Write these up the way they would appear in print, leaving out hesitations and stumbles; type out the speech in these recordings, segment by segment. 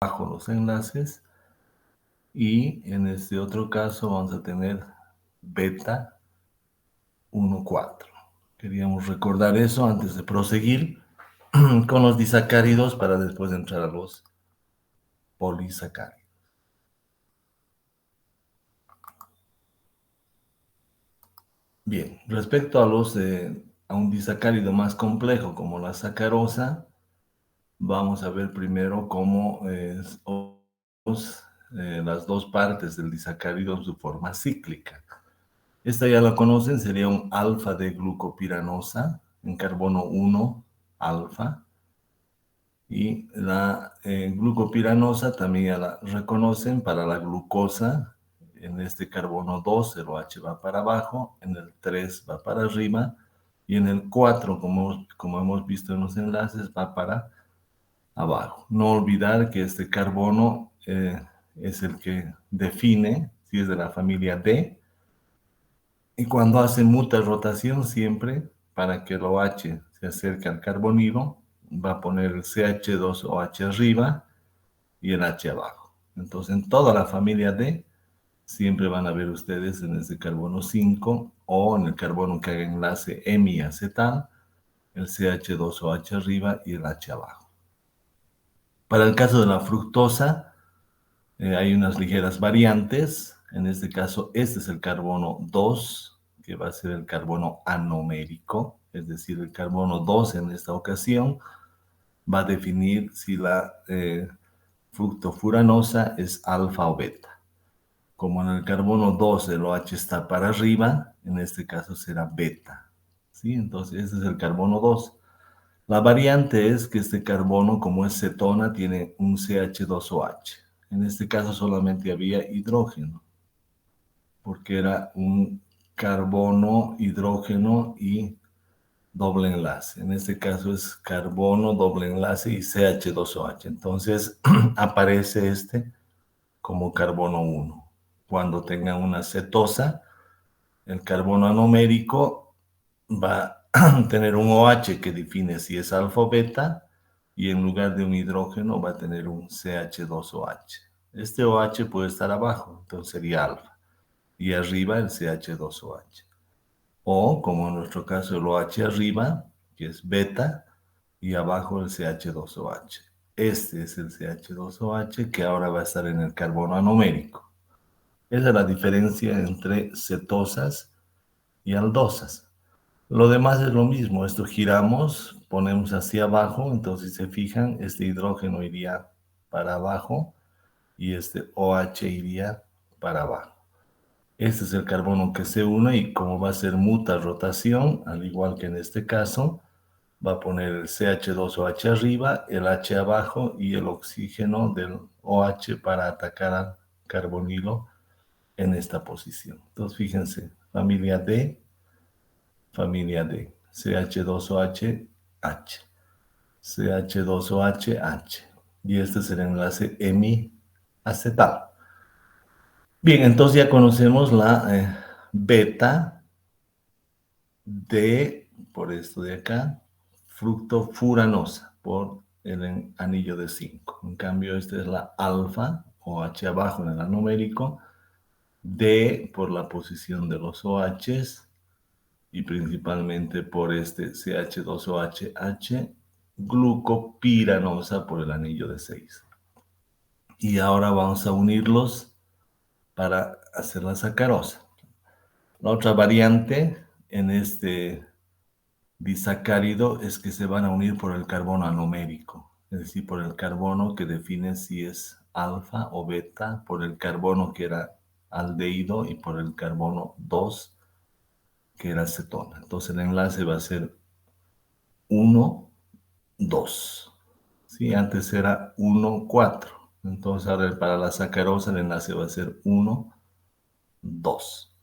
abajo los enlaces. Y en este otro caso vamos a tener beta 1,4. Queríamos recordar eso antes de proseguir con los disacáridos para después entrar a los polisacáridos. Bien, respecto a un disacárido más complejo como la sacarosa, vamos a ver primero cómo las dos partes del disacárido en su forma cíclica. Esta ya la conocen, sería un alfa de glucopiranosa en carbono 1 alfa. Y la glucopiranosa también ya la reconocen para la glucosa. En este carbono 2 el OH va para abajo, en el 3 va para arriba y en el 4, como hemos visto en los enlaces, va para abajo. No olvidar que este carbono es el que define si es de la familia D. Y cuando hace muta rotación siempre, para que el OH se acerque al carbonilo, va a poner el CH2OH arriba y el H abajo. Entonces, en toda la familia D, siempre van a ver ustedes en este carbono 5 o en el carbono que haga enlace hemiacetal, el CH2OH arriba y el H abajo. Para el caso de la fructosa, hay unas ligeras variantes. En este caso, este es el carbono 2, que va a ser el carbono anomérico, es decir, el carbono 2 en esta ocasión va a definir si la fructofuranosa es alfa o beta. Como en el carbono 2 el OH está para arriba, en este caso será beta. ¿Sí? Entonces, este es el carbono 2. La variante es que este carbono, como es cetona, tiene un CH2OH. En este caso solamente había hidrógeno, porque era un carbono, hidrógeno y doble enlace. En este caso es carbono, doble enlace y CH2OH. Entonces aparece este como carbono 1. Cuando tenga una cetosa, el carbono anomérico va a tener un OH que define si es alfa o beta, y en lugar de un hidrógeno va a tener un CH2OH. Este OH puede estar abajo, entonces sería alfa, y arriba el CH2OH. O, como en nuestro caso, el OH arriba, que es beta, y abajo el CH2OH. Este es el CH2OH que ahora va a estar en el carbono anomérico. Esa es la diferencia entre cetosas y aldosas. Lo demás es lo mismo. Esto giramos, ponemos hacia abajo, entonces si se fijan, este hidrógeno iría para abajo y este OH iría para abajo. Este es el carbono que se une y como va a ser muta rotación, al igual que en este caso, va a poner el CH2OH arriba, el H abajo y el oxígeno del OH para atacar al carbonilo en esta posición. Entonces fíjense, familia D, CH2OH, H, CH2OH, H. Y este es el enlace hemiacetal. Bien, entonces ya conocemos la beta de, por esto de acá, fructofuranosa, por el anillo de 5. En cambio, esta es la alfa, o H abajo en el anomérico, D por la posición de los OHs, y principalmente por este CH2OH, glucopiranosa por el anillo de 6. Y ahora vamos a unirlos para hacer la sacarosa. La otra variante en este disacárido es que se van a unir por el carbono anomérico, es decir, por el carbono que define si es alfa o beta, por el carbono que era aldehído y por el carbono 2 que era cetona. Entonces el enlace va a ser 1, 2. ¿Sí? Antes era 1, 4. Entonces ahora para la sacarosa el enlace va a ser 1, 2.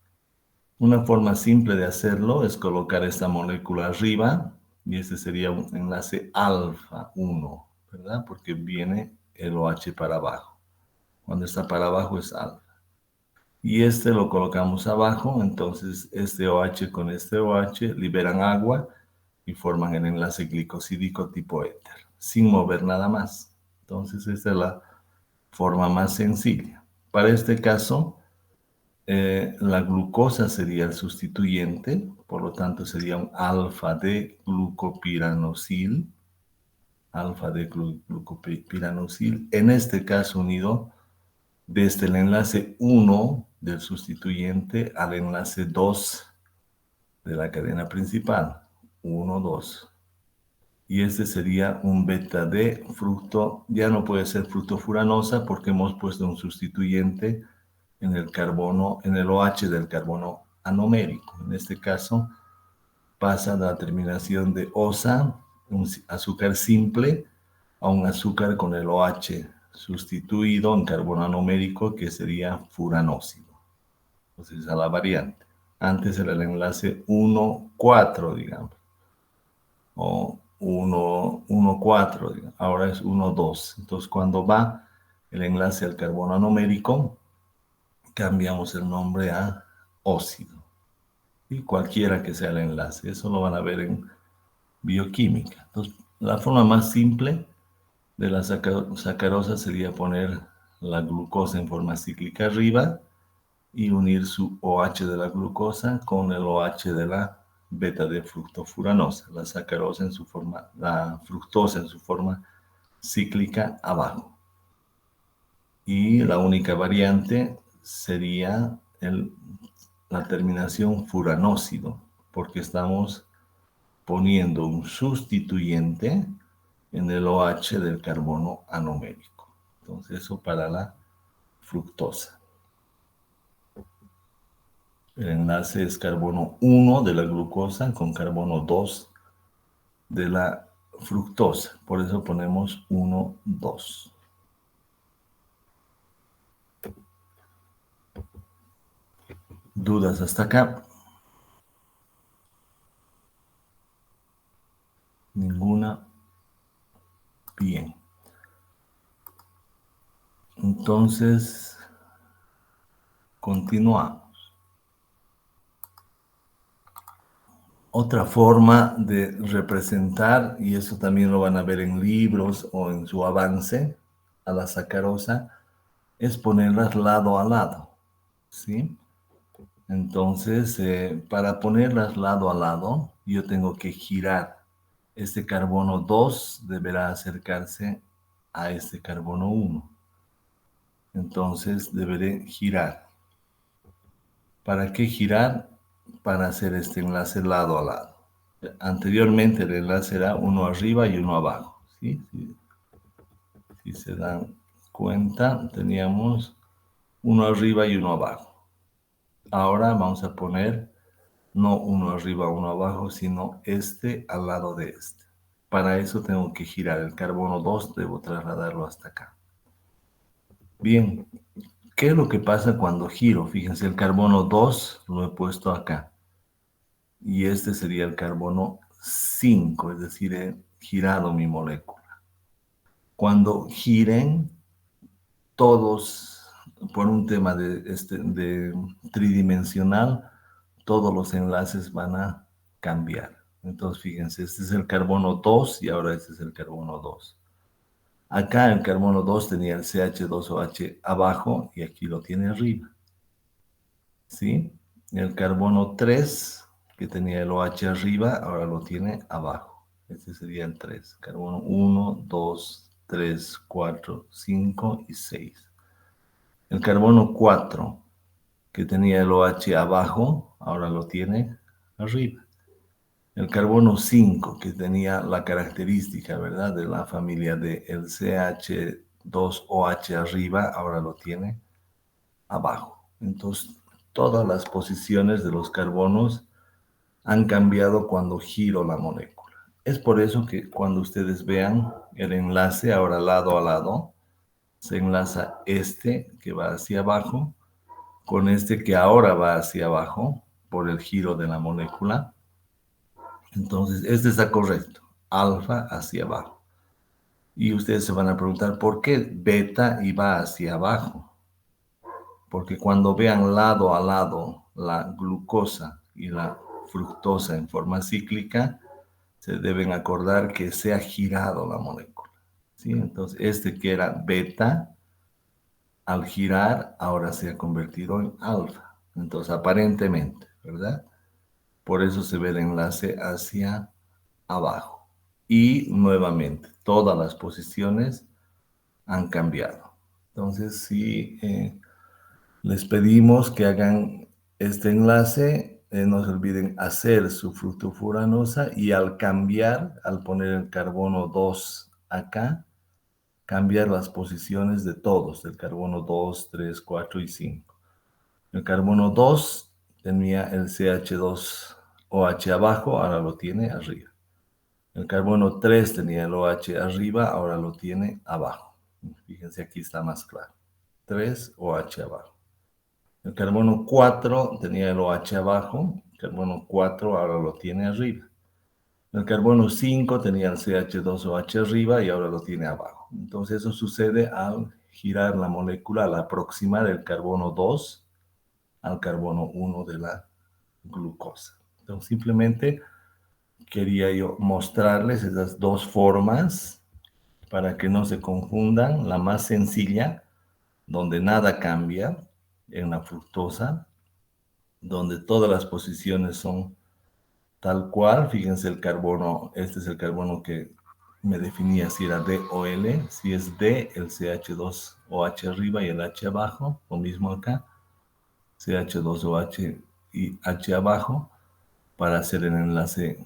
Una forma simple de hacerlo es colocar esta molécula arriba y este sería un enlace alfa 1, ¿verdad? Porque viene el OH para abajo. Cuando está para abajo es alfa. Y este lo colocamos abajo, entonces este OH con este OH liberan agua y forman el enlace glicosídico tipo éter, sin mover nada más. Entonces esta es la forma más sencilla. Para este caso, la glucosa sería el sustituyente, por lo tanto sería un alfa de glucopiranosil, glucopiranosil, en este caso unido desde el enlace 1 del sustituyente al enlace 2 de la cadena principal, 1, 2. Y este sería un beta de fructo, ya no puede ser fructofuranosa porque hemos puesto un sustituyente en el carbono, en el OH del carbono anomérico. En este caso pasa la terminación de osa, un azúcar simple, a un azúcar con el OH sustituido en carbono anomérico que sería furanósido. Entonces a la variante. Antes era el enlace 1,4, digamos, o 1,4, ahora es 1,2. Entonces cuando va el enlace al carbono anomérico, cambiamos el nombre a óxido. Y cualquiera que sea el enlace, eso lo van a ver en bioquímica. Entonces, la forma más simple de la sacarosa sería poner la glucosa en forma cíclica arriba y unir su OH de la glucosa con el OH de la beta de fructofuranosa, la sacarosa en su forma, la fructosa en su forma cíclica abajo. Y la única variante sería la terminación furanósido, porque estamos poniendo un sustituyente en el OH del carbono anomérico. Entonces eso para la fructosa. El enlace es carbono 1 de la glucosa con carbono 2 de la fructosa. Por eso ponemos 1, 2. ¿Dudas hasta acá? Ninguna. Bien. Entonces, continuamos. Otra forma de representar, y eso también lo van a ver en libros o en su avance a la sacarosa, es ponerlas lado a lado, ¿sí? Entonces, para ponerlas lado a lado, yo tengo que girar. Este carbono 2 deberá acercarse a este carbono 1. Entonces, deberé girar. ¿Para qué girar? Para hacer este enlace lado a lado. Anteriormente el enlace era uno arriba y uno abajo, ¿sí? Si se dan cuenta, teníamos uno arriba y uno abajo. Ahora vamos a poner no uno arriba, uno abajo, sino este al lado de este. Para eso tengo que girar el carbono 2, debo trasladarlo hasta acá. Bien, ¿qué es lo que pasa cuando giro? Fíjense, el carbono 2 lo he puesto acá. Y este sería el carbono 5, es decir, he girado mi molécula. Cuando giren, todos, por un tema de tridimensional, todos los enlaces van a cambiar. Entonces, fíjense, este es el carbono 2 y ahora este es el carbono 2. Acá el carbono 2 tenía el CH2OH abajo y aquí lo tiene arriba. ¿Sí? El carbono 3, que tenía el OH arriba, ahora lo tiene abajo. Este sería el 3. Carbono 1, 2, 3, 4, 5 y 6. El carbono 4, que tenía el OH abajo, ahora lo tiene arriba. El carbono 5, que tenía la característica, ¿verdad?, de la familia del CH2OH arriba, ahora lo tiene abajo. Entonces, todas las posiciones de los carbonos han cambiado cuando giro la molécula. Es por eso que cuando ustedes vean el enlace ahora lado a lado, se enlaza este que va hacia abajo con este que ahora va hacia abajo por el giro de la molécula. Entonces, este está correcto, alfa hacia abajo. Y ustedes se van a preguntar, ¿por qué beta y va hacia abajo? Porque cuando vean lado a lado la glucosa y la fructosa en forma cíclica, se deben acordar que se ha girado la molécula, ¿sí? Entonces, este que era beta, al girar ahora se ha convertido en alfa. Entonces, aparentemente, ¿verdad? Por eso se ve el enlace hacia abajo. Y nuevamente, todas las posiciones han cambiado. Entonces, si les pedimos que hagan este enlace, no se olviden hacer su fructofuranosa y al cambiar, al poner el carbono 2 acá, cambiar las posiciones de todos, del carbono 2, 3, 4 y 5. El carbono 2 tenía el CH2OH abajo, ahora lo tiene arriba. El carbono 3 tenía el OH arriba, ahora lo tiene abajo. Fíjense, aquí está más claro. 3 OH abajo. El carbono 4 tenía el OH abajo, el carbono 4 ahora lo tiene arriba. El carbono 5 tenía el CH2OH arriba y ahora lo tiene abajo. Entonces eso sucede al girar la molécula, al aproximar el carbono 2 al carbono 1 de la glucosa. Entonces simplemente quería yo mostrarles esas dos formas para que no se confundan. La más sencilla, donde nada cambia, en la fructosa, donde todas las posiciones son tal cual. Fíjense el carbono, este es el carbono que me definía si era D o L. Si es D, el CH2OH arriba y el H abajo, lo mismo acá, CH2OH y H abajo, para hacer el enlace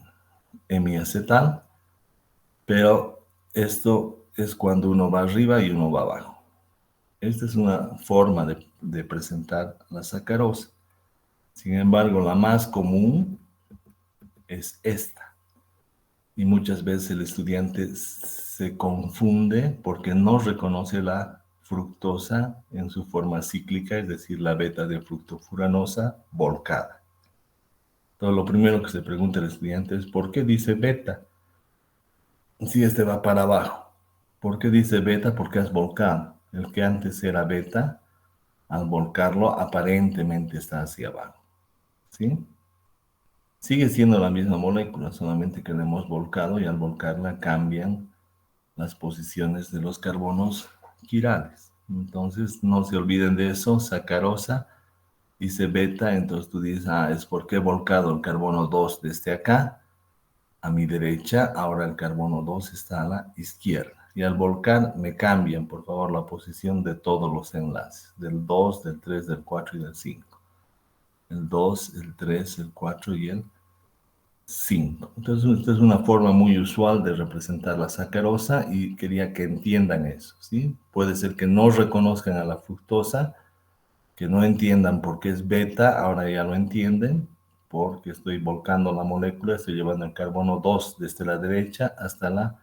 hemiacetal. Pero esto es cuando uno va arriba y uno va abajo. Esta es una forma de presentar la sacarosa. Sin embargo, la más común es esta. Y muchas veces el estudiante se confunde porque no reconoce la fructosa en su forma cíclica, es decir, la beta de fructofuranosa volcada. Entonces, lo primero que se pregunta el estudiante es, ¿por qué dice beta? Si este va para abajo. ¿Por qué dice beta? Porque has volcado. El que antes era beta, al volcarlo, aparentemente está hacia abajo. ¿Sí? Sigue siendo la misma molécula, solamente que la hemos volcado y al volcarla cambian las posiciones de los carbonos quirales. Entonces, no se olviden de eso. Sacarosa dice beta, entonces tú dices, es porque he volcado el carbono 2 desde acá a mi derecha, ahora el carbono 2 está a la izquierda. Y al volcar me cambian, por favor, la posición de todos los enlaces, del 2, del 3, del 4 y del 5. El 2, el 3, el 4 y el 5. Entonces, esta es una forma muy usual de representar la sacarosa y quería que entiendan eso, ¿sí? Puede ser que no reconozcan a la fructosa, que no entiendan por qué es beta, ahora ya lo entienden, porque estoy volcando la molécula, estoy llevando el carbono 2 desde la derecha hasta la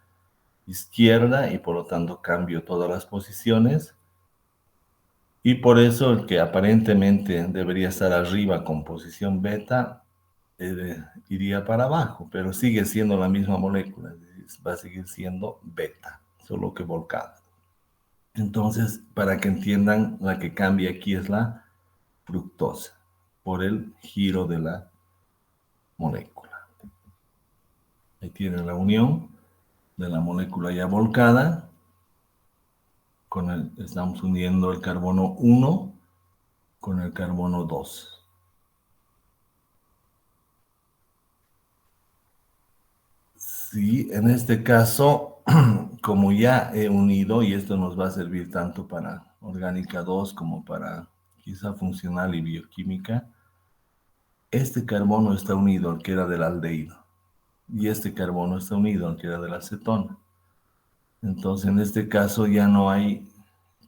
izquierda y por lo tanto cambio todas las posiciones. Y por eso el que aparentemente debería estar arriba con posición beta, iría para abajo, pero sigue siendo la misma molécula, va a seguir siendo beta, solo que volcada. Entonces, para que entiendan, la que cambia aquí es la fructosa, por el giro de la molécula. Ahí tienen la unión de la molécula ya volcada, estamos uniendo el carbono 1 con el carbono 2. Sí, en este caso, como ya he unido, y esto nos va a servir tanto para orgánica 2 como para quizá funcional y bioquímica, este carbono está unido al que era del aldehído, y este carbono está unido al que era de la acetona. Entonces, en este caso ya no hay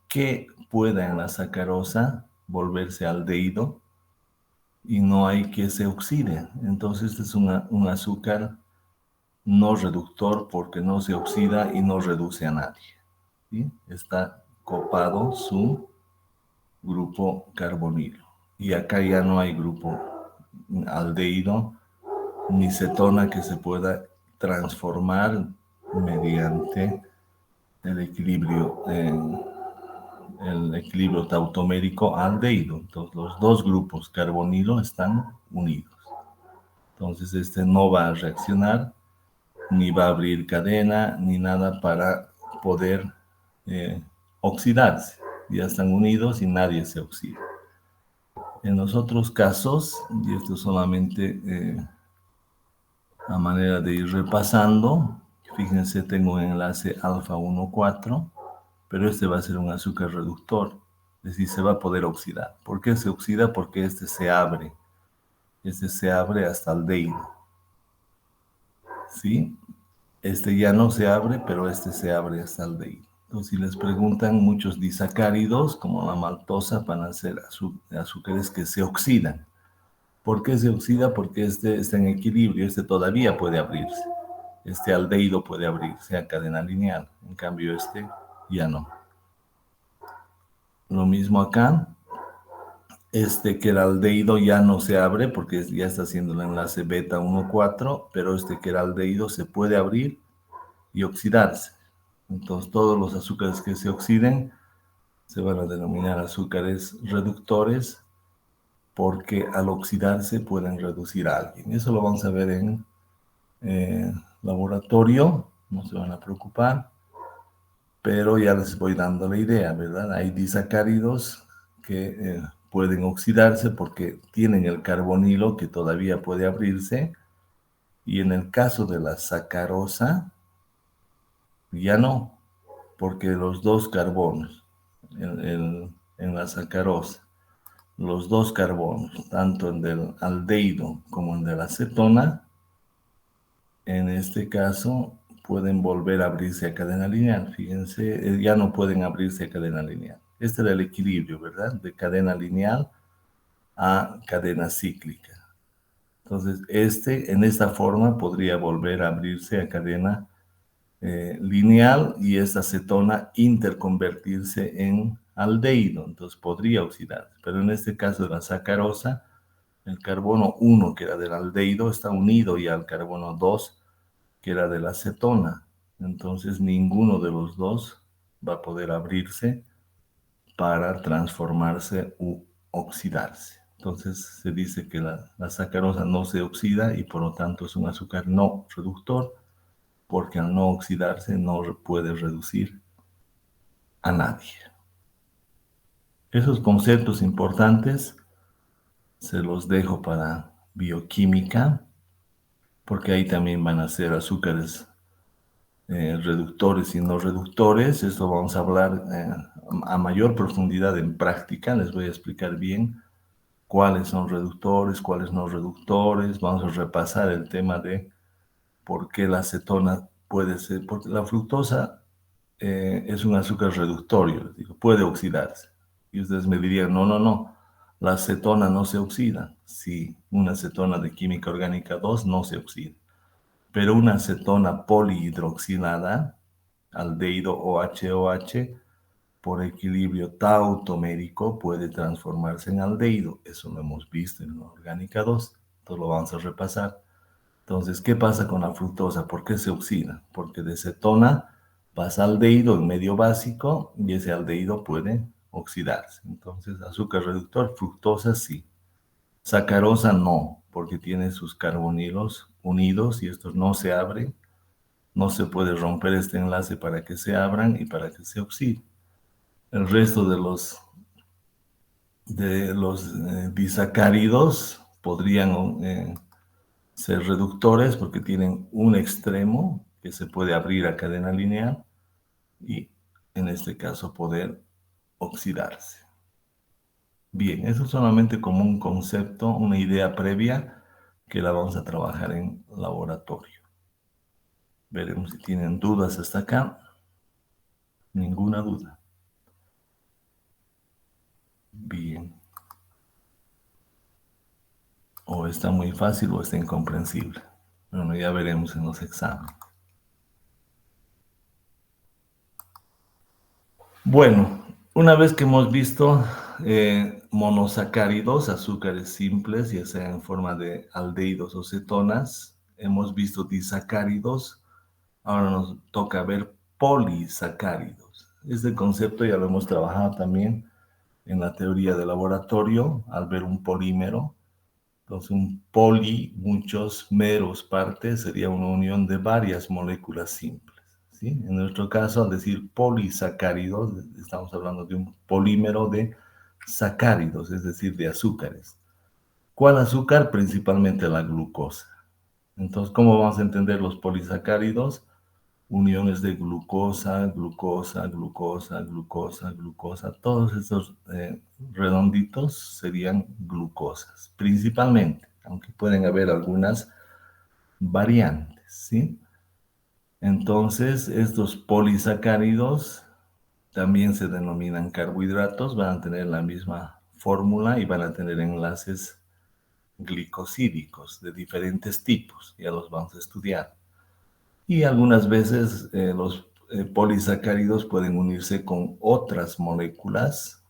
que pueda en la sacarosa volverse aldehído y no hay que se oxide. Entonces, este es un azúcar no reductor porque no se oxida y no reduce a nadie. ¿Sí? Está copado su grupo carbonilo. Y acá ya no hay grupo aldehído ni cetona que se pueda transformar mediante el equilibrio, tautomérico aldehído. Entonces, los dos grupos carbonilo están unidos. Entonces, este no va a reaccionar, ni va a abrir cadena, ni nada para poder oxidarse. ya están unidos y nadie se oxida. En los otros casos, y esto solamente a manera de ir repasando, fíjense, tengo un enlace alfa 1,4, pero este va a ser un azúcar reductor, es decir, se va a poder oxidar. ¿Por qué se oxida? Porque este se abre hasta aldehído, ¿sí? Este ya no se abre, pero este se abre hasta aldehído. Entonces, si les preguntan, muchos disacáridos, como la maltosa, van a ser azúcares que se oxidan. ¿Por qué se oxida? Porque este está en equilibrio, este todavía puede abrirse. Este aldehído puede abrirse a cadena lineal, en cambio este ya no. Lo mismo acá, este que era aldehído ya no se abre porque ya está haciendo el enlace beta 1,4, pero este que era aldehído se puede abrir y oxidarse. Entonces todos los azúcares que se oxiden se van a denominar azúcares reductores porque al oxidarse pueden reducir a alguien. Eso lo vamos a ver en laboratorio, no se van a preocupar, pero ya les voy dando la idea, ¿verdad? Hay disacáridos que pueden oxidarse porque tienen el carbonilo que todavía puede abrirse, y en el caso de la sacarosa, ya no, porque los dos carbonos en la sacarosa, los dos carbonos, tanto en del aldehído como en de la acetona, en este caso pueden volver a abrirse a cadena lineal. Fíjense, ya no pueden abrirse a cadena lineal. Este era el equilibrio, ¿verdad? De cadena lineal a cadena cíclica. Entonces, en esta forma podría volver a abrirse a cadena lineal y esta acetona interconvertirse en aldehído. Entonces, podría oxidarse. Pero en este caso de la sacarosa, el carbono 1, que era del aldehído, está unido ya al carbono 2, que era de la acetona. Entonces ninguno de los dos va a poder abrirse para transformarse u oxidarse. Entonces se dice que la sacarosa no se oxida y por lo tanto es un azúcar no reductor, porque al no oxidarse no puede reducir a nadie. Esos conceptos importantes se los dejo para bioquímica, porque ahí también van a ser azúcares reductores y no reductores. Esto vamos a hablar a mayor profundidad en práctica. Les voy a explicar bien cuáles son reductores, cuáles no reductores. Vamos a repasar el tema de por qué la acetona puede ser, porque la fructosa es un azúcar reductorio, les digo, puede oxidarse. Y ustedes me dirían, no, no, no, la acetona no se oxida. Sí, una acetona de química orgánica 2 no se oxida, pero una acetona polihidroxilada, aldehído OH-OH, por equilibrio tautomérico puede transformarse en aldehído. Eso lo hemos visto en la orgánica 2. Entonces lo vamos a repasar. Entonces, ¿qué pasa con la fructosa? ¿Por qué se oxida? Porque de cetona pasa aldehído en medio básico y ese aldehído puede oxidarse. Entonces, azúcar reductor, fructosa sí. Sacarosa no, porque tiene sus carbonilos unidos y estos no se abren. No se puede romper este enlace para que se abran y para que se oxiden. El resto de los disacáridos podrían ser reductores porque tienen un extremo que se puede abrir a cadena lineal y en este caso poder oxidarse. Bien, eso es solamente como un concepto, una idea previa que la vamos a trabajar en laboratorio. Veremos si tienen dudas hasta acá. Ninguna duda. Bien. O está muy fácil o está incomprensible. Bueno, ya veremos en los exámenes. Bueno, una vez que hemos visto monosacáridos, azúcares simples, ya sea en forma de aldehídos o cetonas, hemos visto disacáridos, ahora nos toca ver polisacáridos. Este concepto ya lo hemos trabajado también en la teoría de laboratorio, al ver un polímero. Entonces, un poli, muchos, meros, partes, sería una unión de varias moléculas simples. ¿sí? En nuestro caso, al decir polisacáridos, estamos hablando de un polímero de sacáridos, es decir, de azúcares. ¿Cuál azúcar? Principalmente la glucosa. Entonces, ¿cómo vamos a entender los polisacáridos? Uniones de glucosa, glucosa, glucosa, glucosa, glucosa. Todos estos redonditos serían glucosas, principalmente, aunque pueden haber algunas variantes, ¿sí? Entonces, estos polisacáridos también se denominan carbohidratos, van a tener la misma fórmula y van a tener enlaces glicosídicos de diferentes tipos, ya los vamos a estudiar. Y algunas veces los polisacáridos pueden unirse con otras moléculas,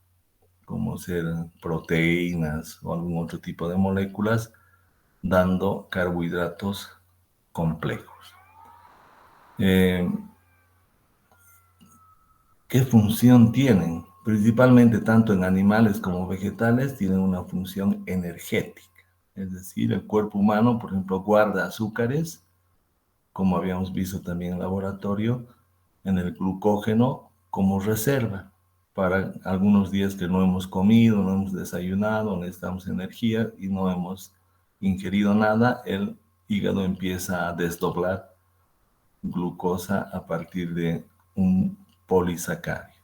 como ser proteínas o algún otro tipo de moléculas, dando carbohidratos complejos. ¿Qué función tienen? Principalmente tanto en animales como vegetales tienen una función energética. Es decir, el cuerpo humano, por ejemplo, guarda azúcares, como habíamos visto también en el laboratorio, en el glucógeno como reserva para algunos días que no hemos comido, no hemos desayunado, necesitamos energía y no hemos ingerido nada, el hígado empieza a desdoblar glucosa a partir de un polisacárido.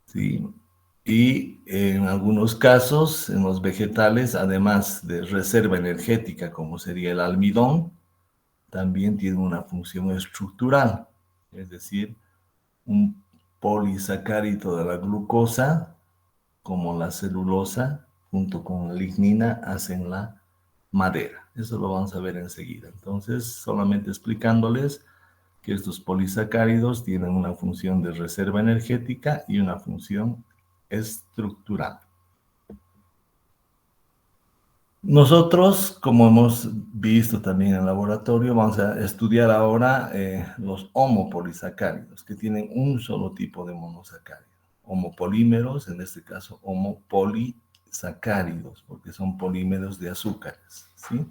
¿Sí? Y en algunos casos, en los vegetales, además de reserva energética, como sería el almidón, también tiene una función estructural, es decir, un polisacárido de la glucosa, como la celulosa, junto con la lignina, hacen la madera. Eso lo vamos a ver enseguida. Entonces, solamente explicándoles que estos polisacáridos tienen una función de reserva energética y una función estructural. Nosotros, como hemos visto también en el laboratorio, vamos a estudiar ahora los homopolisacáridos, que tienen un solo tipo de monosacárido. Homopolímeros, en este caso homopolisacáridos, porque son polímeros de azúcares, ¿sí?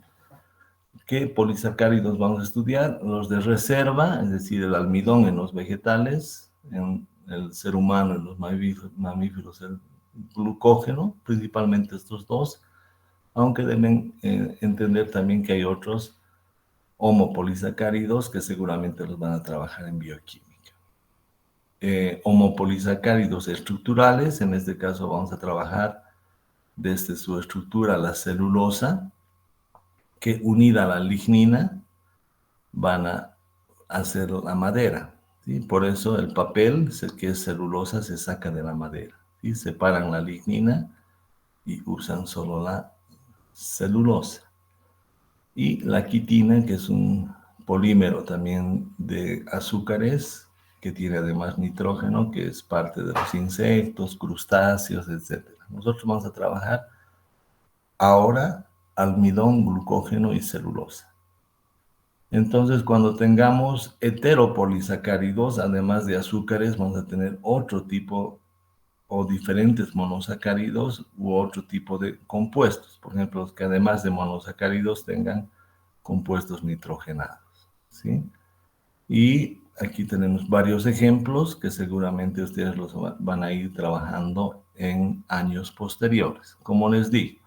¿Qué polisacáridos vamos a estudiar? Los de reserva, es decir, el almidón en los vegetales, en el ser humano, en los mamíferos, el glucógeno, principalmente estos dos, aunque deben entender también que hay otros homopolisacáridos que seguramente los van a trabajar en bioquímica. Homopolisacáridos estructurales, en este caso vamos a trabajar desde su estructura la celulosa, que unida a la lignina van a hacer la madera. ¿Sí? Por eso el papel, que es celulosa, se saca de la madera. ¿Sí? Separan la lignina y usan solo la celulosa. Y la quitina, que es un polímero también de azúcares, que tiene además nitrógeno, que es parte de los insectos, crustáceos, etc. Nosotros vamos a trabajar ahora almidón, glucógeno y celulosa. Entonces, cuando tengamos heteropolisacáridos, además de azúcares, vamos a tener otro tipo o diferentes monosacáridos u otro tipo de compuestos. Por ejemplo, que además de monosacáridos tengan compuestos nitrogenados, ¿sí? Y aquí tenemos varios ejemplos que seguramente ustedes los van a ir trabajando en años posteriores. Como les digo,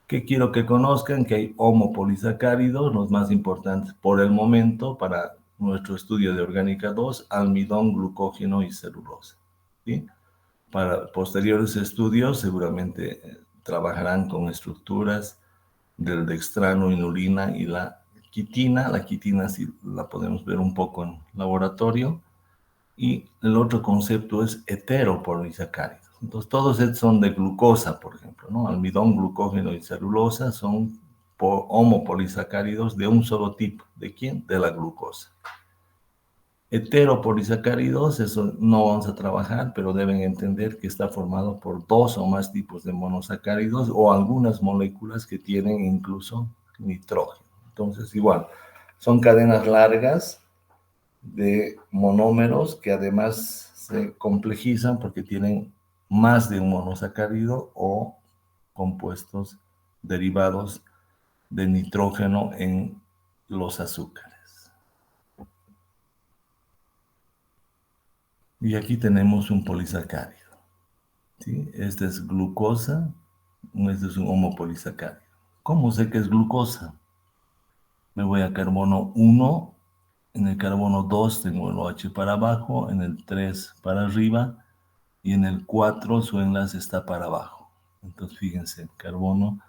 que quiero que conozcan que hay homopolisacáridos, los más importantes por el momento para nuestro estudio de orgánica 2, almidón, glucógeno y celulosa, ¿sí? Para posteriores estudios seguramente trabajarán con estructuras del dextrano, inulina y la quitina. La quitina sí la podemos ver un poco en laboratorio. Y el otro concepto es heteropolisacáridos. Entonces, todos estos son de glucosa, por ejemplo, ¿no? Almidón, glucógeno y celulosa son homopolisacáridos de un solo tipo. ¿De quién? De la glucosa. Heteropolisacáridos, eso no vamos a trabajar, pero deben entender que está formado por dos o más tipos de monosacáridos o algunas moléculas que tienen incluso nitrógeno. Entonces, igual, son cadenas largas de monómeros que además se complejizan porque tienen más de un monosacárido o compuestos derivados de nitrógeno en los azúcares. Y aquí tenemos un polisacárido, ¿sí? Este es glucosa, este es un homopolisacárido. ¿Cómo sé que es glucosa? Me voy a carbono 1, en el carbono 2 tengo el OH para abajo, en el 3 para arriba, y en el 4 su enlace está para abajo. Entonces fíjense, carbono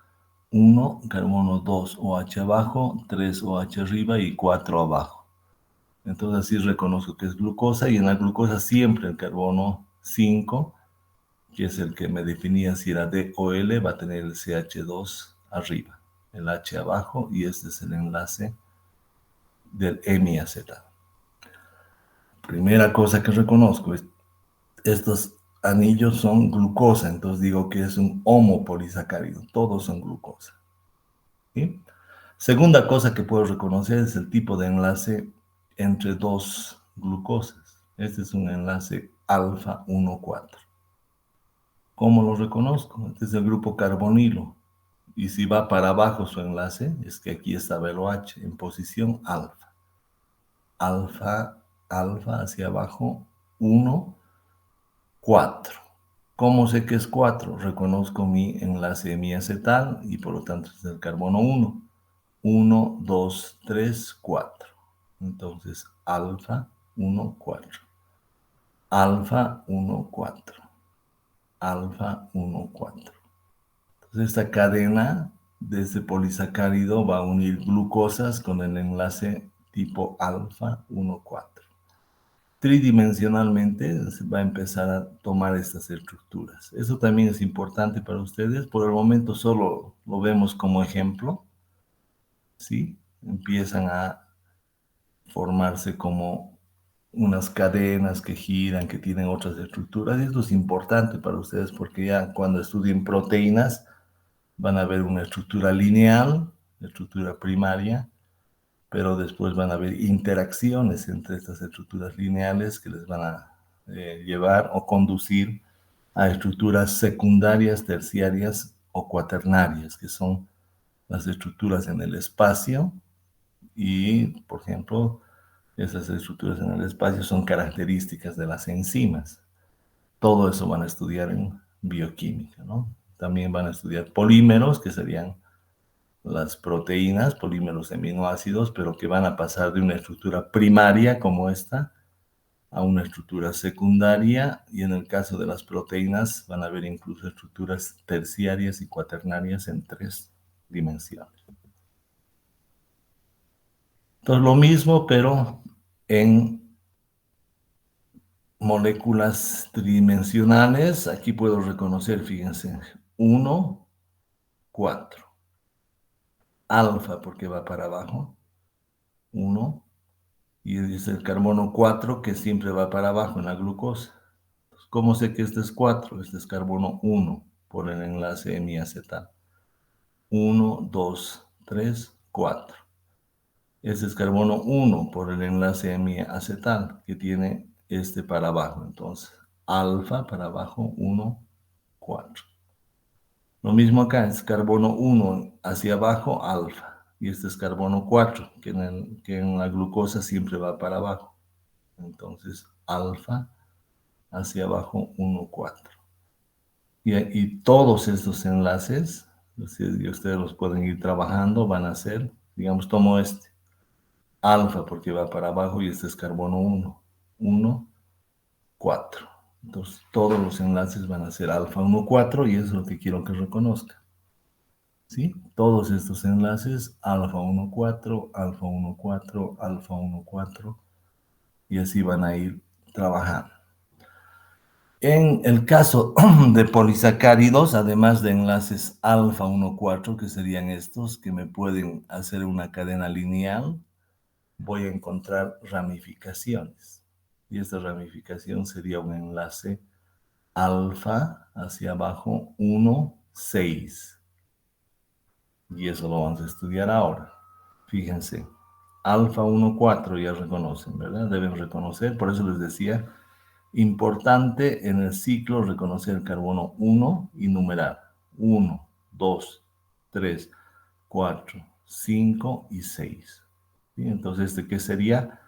1, carbono 2, OH abajo, 3 OH arriba y 4 abajo. Entonces así reconozco que es glucosa, y en la glucosa siempre el carbono 5, que es el que me definía si era D o L, va a tener el CH2 arriba, el H abajo, y este es el enlace del hemiacetato. Primera cosa que reconozco es estos anillos son glucosa, entonces digo que es un homopolisacárido, todos son glucosa. ¿Sí? Segunda cosa que puedo reconocer es el tipo de enlace entre dos glucosas. Este es un enlace alfa 1,4. ¿Cómo lo reconozco? Este es el grupo carbonilo. Y si va para abajo su enlace, es que aquí estaba el OH en posición alfa. Alfa, alfa hacia abajo, 1, 4. ¿Cómo sé que es 4? Reconozco mi enlace hemiacetal y por lo tanto es el carbono 1. 1, 2, 3, 4. Entonces, alfa 1, 4. Alfa 1, 4. Alfa 1, 4. Entonces, esta cadena de este polisacárido va a unir glucosas con el enlace tipo alfa 1, 4. Tridimensionalmente se va a empezar a tomar estas estructuras. Eso también es importante para ustedes. Por el momento solo lo vemos como ejemplo, ¿sí? Empiezan a formarse como unas cadenas que giran, que tienen otras estructuras. Y esto es importante para ustedes porque ya cuando estudien proteínas van a ver una estructura lineal, estructura primaria, pero después van a haber interacciones entre estas estructuras lineales que les van a llevar o conducir a estructuras secundarias, terciarias o cuaternarias, que son las estructuras en el espacio y, por ejemplo, esas estructuras en el espacio son características de las enzimas. Todo eso van a estudiar en bioquímica, ¿no? También van a estudiar polímeros, que serían las proteínas, polímeros de aminoácidos, pero que van a pasar de una estructura primaria como esta a una estructura secundaria, y en el caso de las proteínas van a haber incluso estructuras terciarias y cuaternarias en 3 dimensiones. Entonces lo mismo, pero en moléculas tridimensionales. Aquí puedo reconocer, fíjense, 1, 4. Alfa porque va para abajo, 1. Y es el carbono 4 que siempre va para abajo en la glucosa. ¿Cómo sé que este es 4? Este es carbono 1 por el enlace hemiacetal. 1, 2, 3, 4. Este es carbono 1 por el enlace hemiacetal que tiene este para abajo. Entonces, alfa para abajo, 1, 4. Lo mismo acá, es carbono 1 hacia abajo, alfa. Y este es carbono 4, que en la glucosa siempre va para abajo. Entonces, alfa hacia abajo, 1, 4. Y todos estos enlaces, si ustedes los pueden ir trabajando, van a ser, digamos, tomo este, alfa porque va para abajo y este es carbono 1, 1, 4. Entonces, todos los enlaces van a ser alfa 1, 4 y eso es lo que quiero que reconozcan. ¿Sí? Todos estos enlaces, alfa 1, 4, alfa 1, 4, alfa 1, 4, y así van a ir trabajando. En el caso de polisacáridos, además de enlaces alfa 1, 4, que serían estos, que me pueden hacer una cadena lineal, voy a encontrar ramificaciones. Y esta ramificación sería un enlace alfa hacia abajo 1, 6. Y eso lo vamos a estudiar ahora. Fíjense, alfa 1, 4 ya reconocen, ¿verdad? Deben reconocer, por eso les decía, importante en el ciclo reconocer el carbono 1 y numerar 1, 2, 3, 4, 5 y 6. ¿Sí? Entonces, ¿este qué sería?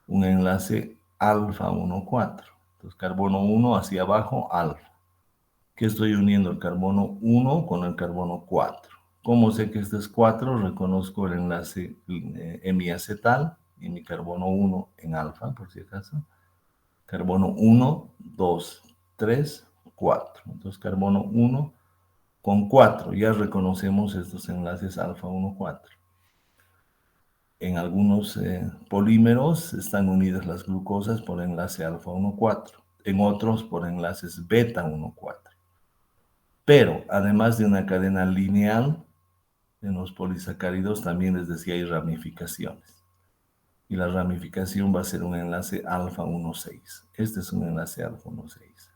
Un enlace alfa 1, 4. Entonces, carbono 1 hacia abajo, alfa. ¿Qué estoy uniendo? El carbono 1 con el carbono 4. ¿Cómo sé que este es 4? Reconozco el enlace hemiacetal y mi carbono 1 en alfa, por si acaso. Carbono 1, 2, 3, 4. Entonces, carbono 1 con 4. Ya reconocemos estos enlaces alfa 1, 4. En algunos polímeros están unidas las glucosas por enlace alfa 1, 4. En otros por enlaces beta 1, 4. Pero, además de una cadena lineal, en los polisacáridos también les decía hay ramificaciones. Y la ramificación va a ser un enlace alfa 1, 6. Este es un enlace alfa 1, 6.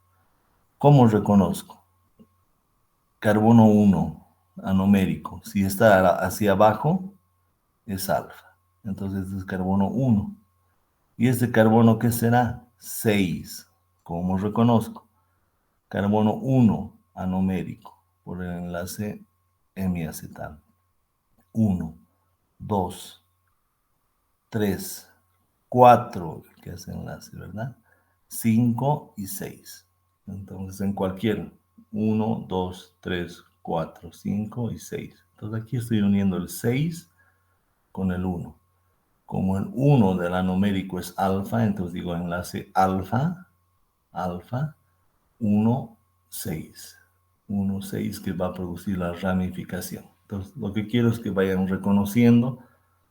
¿Cómo reconozco? Carbono 1, anomérico. Si está hacia abajo, es alfa. Entonces este es carbono 1. ¿Y este carbono qué será? 6. ¿Cómo reconozco? Carbono 1, anomérico, por el enlace hemiacetal. 1, 2, 3, 4, que hace enlace, ¿verdad? 5 y 6. Entonces, en cualquier 1, 2, 3, 4, 5 y 6. Entonces, aquí estoy uniendo el 6 con el 1. Como el 1 del anomérico es alfa, entonces digo enlace alfa, alfa, 1, 6. 1, 6 que va a producir la ramificación. Entonces, lo que quiero es que vayan reconociendo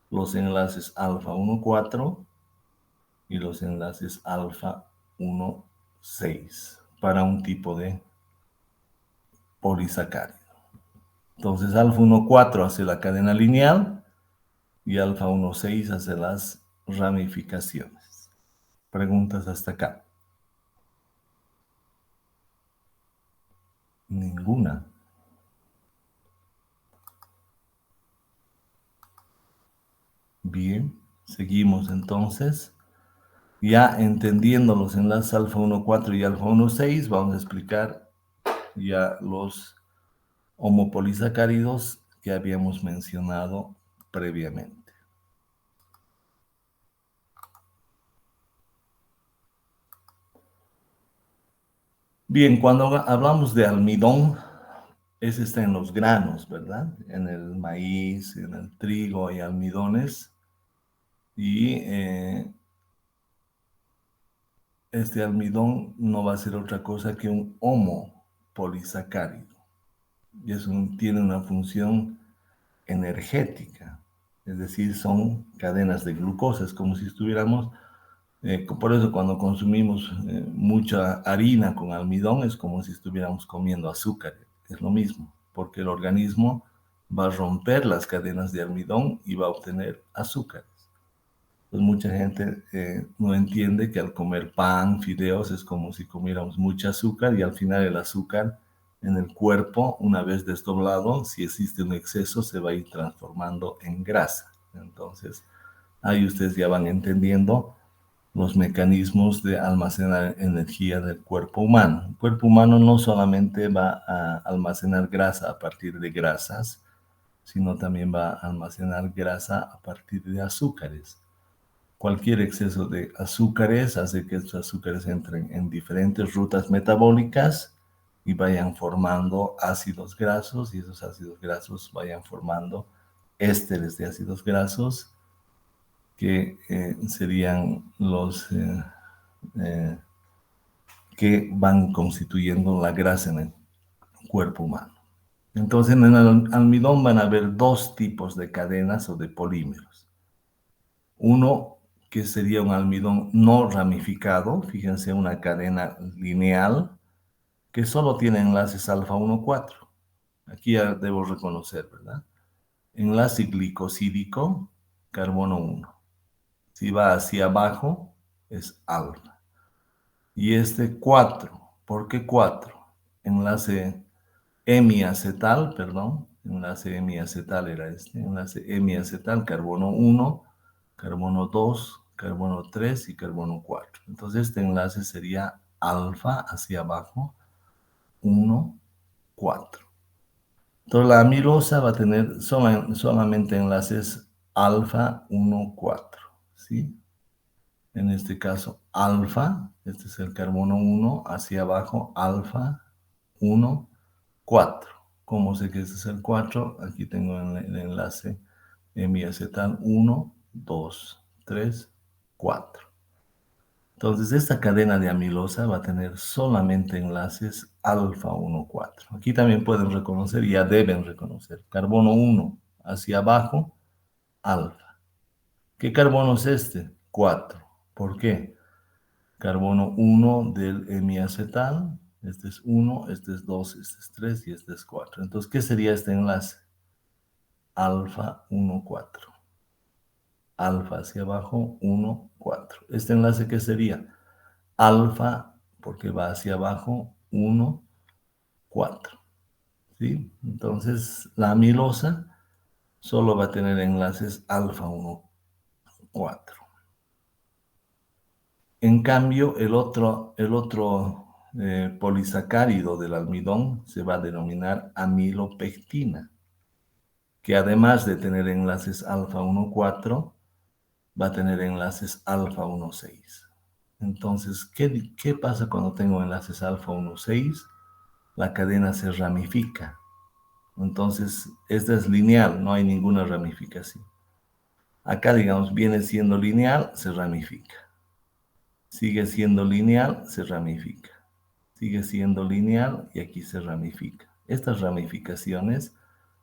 los enlaces alfa 1, 4 y los enlaces alfa 1, 6 para un tipo de polisacárido. Entonces, alfa 1, 4 hace la cadena lineal y alfa 1, 6 hace las ramificaciones. Preguntas hasta acá. Ninguna. Bien, seguimos entonces. Ya entendiendo los enlaces alfa 1, 4 y alfa 1, 6, vamos a explicar ya los homopolisacáridos que habíamos mencionado previamente. Bien, cuando hablamos de almidón, ese está en los granos, ¿verdad? En el maíz, en el trigo hay almidones y este almidón no va a ser otra cosa que un homopolisacárido. Y tiene una función energética, es decir, son cadenas de glucosa, es como si estuviéramos, por eso cuando consumimos mucha harina con almidón es como si estuviéramos comiendo azúcar, es lo mismo, porque el organismo va a romper las cadenas de almidón y va a obtener azúcar. Pues mucha gente no entiende que al comer pan, fideos, es como si comiéramos mucha azúcar y al final el azúcar en el cuerpo, una vez desdoblado, si existe un exceso, se va a ir transformando en grasa. Entonces, ahí ustedes ya van entendiendo los mecanismos de almacenar energía del cuerpo humano. El cuerpo humano no solamente va a almacenar grasa a partir de grasas, sino también va a almacenar grasa a partir de azúcares. Cualquier exceso de azúcares hace que estos azúcares entren en diferentes rutas metabólicas y vayan formando ácidos grasos y esos ácidos grasos vayan formando ésteres de ácidos grasos que serían los que van constituyendo la grasa en el cuerpo humano. Entonces en el almidón van a haber dos tipos de cadenas o de polímeros. Uno que sería un almidón no ramificado, fíjense, una cadena lineal que solo tiene enlaces alfa 1, 4. Aquí ya debo reconocer, ¿verdad? Enlace glicosídico, carbono 1. Si va hacia abajo, es alfa. Y este 4, ¿por qué 4? Enlace hemiacetal, perdón, enlace hemiacetal era este, enlace hemiacetal, carbono 1, carbono 2, carbono 3 y carbono 4. Entonces este enlace sería alfa hacia abajo, 1, 4. Entonces la amilosa va a tener solamente enlaces alfa 1, 4, ¿sí? en este caso alfa, este es el carbono 1, hacia abajo alfa 1, 4. ¿Cómo sé que este es el 4? Aquí tengo el enlace hemiacetal 1, 2, 3, 4. Entonces, esta cadena de amilosa va a tener solamente enlaces alfa 1, 4. Aquí también pueden reconocer, ya deben reconocer, carbono 1 hacia abajo, alfa. ¿Qué carbono es este? 4. ¿Por qué? Carbono 1 del hemiacetal, este es 1, este es 2, este es 3 y este es 4. Entonces, ¿qué sería este enlace? Alfa 1, 4. Alfa hacia abajo, 1, 4. ¿Este enlace qué sería? Alfa, porque va hacia abajo, 1, 4. ¿Sí? Entonces, la amilosa solo va a tener enlaces alfa 1, 4. En cambio, el otro polisacárido del almidón se va a denominar amilopectina, que además de tener enlaces alfa 1, 4, va a tener enlaces alfa 1, 6. Entonces, ¿qué pasa cuando tengo enlaces alfa 1, 6? La cadena se ramifica. Entonces, esta es lineal, no hay ninguna ramificación. Acá, digamos, viene siendo lineal, se ramifica. Sigue siendo lineal, se ramifica. Sigue siendo lineal y aquí se ramifica. Estas ramificaciones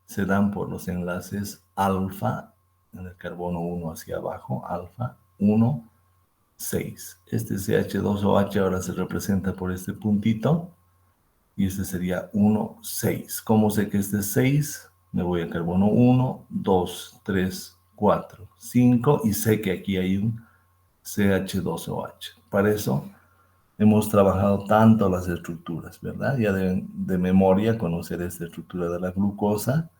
se dan por los enlaces alfa, en el carbono 1 hacia abajo, alfa 1, 6. Este CH2OH ahora se representa por este puntito y este sería 1, 6. ¿Cómo sé que este es 6? Me voy a carbono 1, 2, 3, 4, 5 y sé que aquí hay un CH2OH. Para eso hemos trabajado tanto las estructuras, ¿verdad? Ya de memoria conocer esta estructura de la glucosa.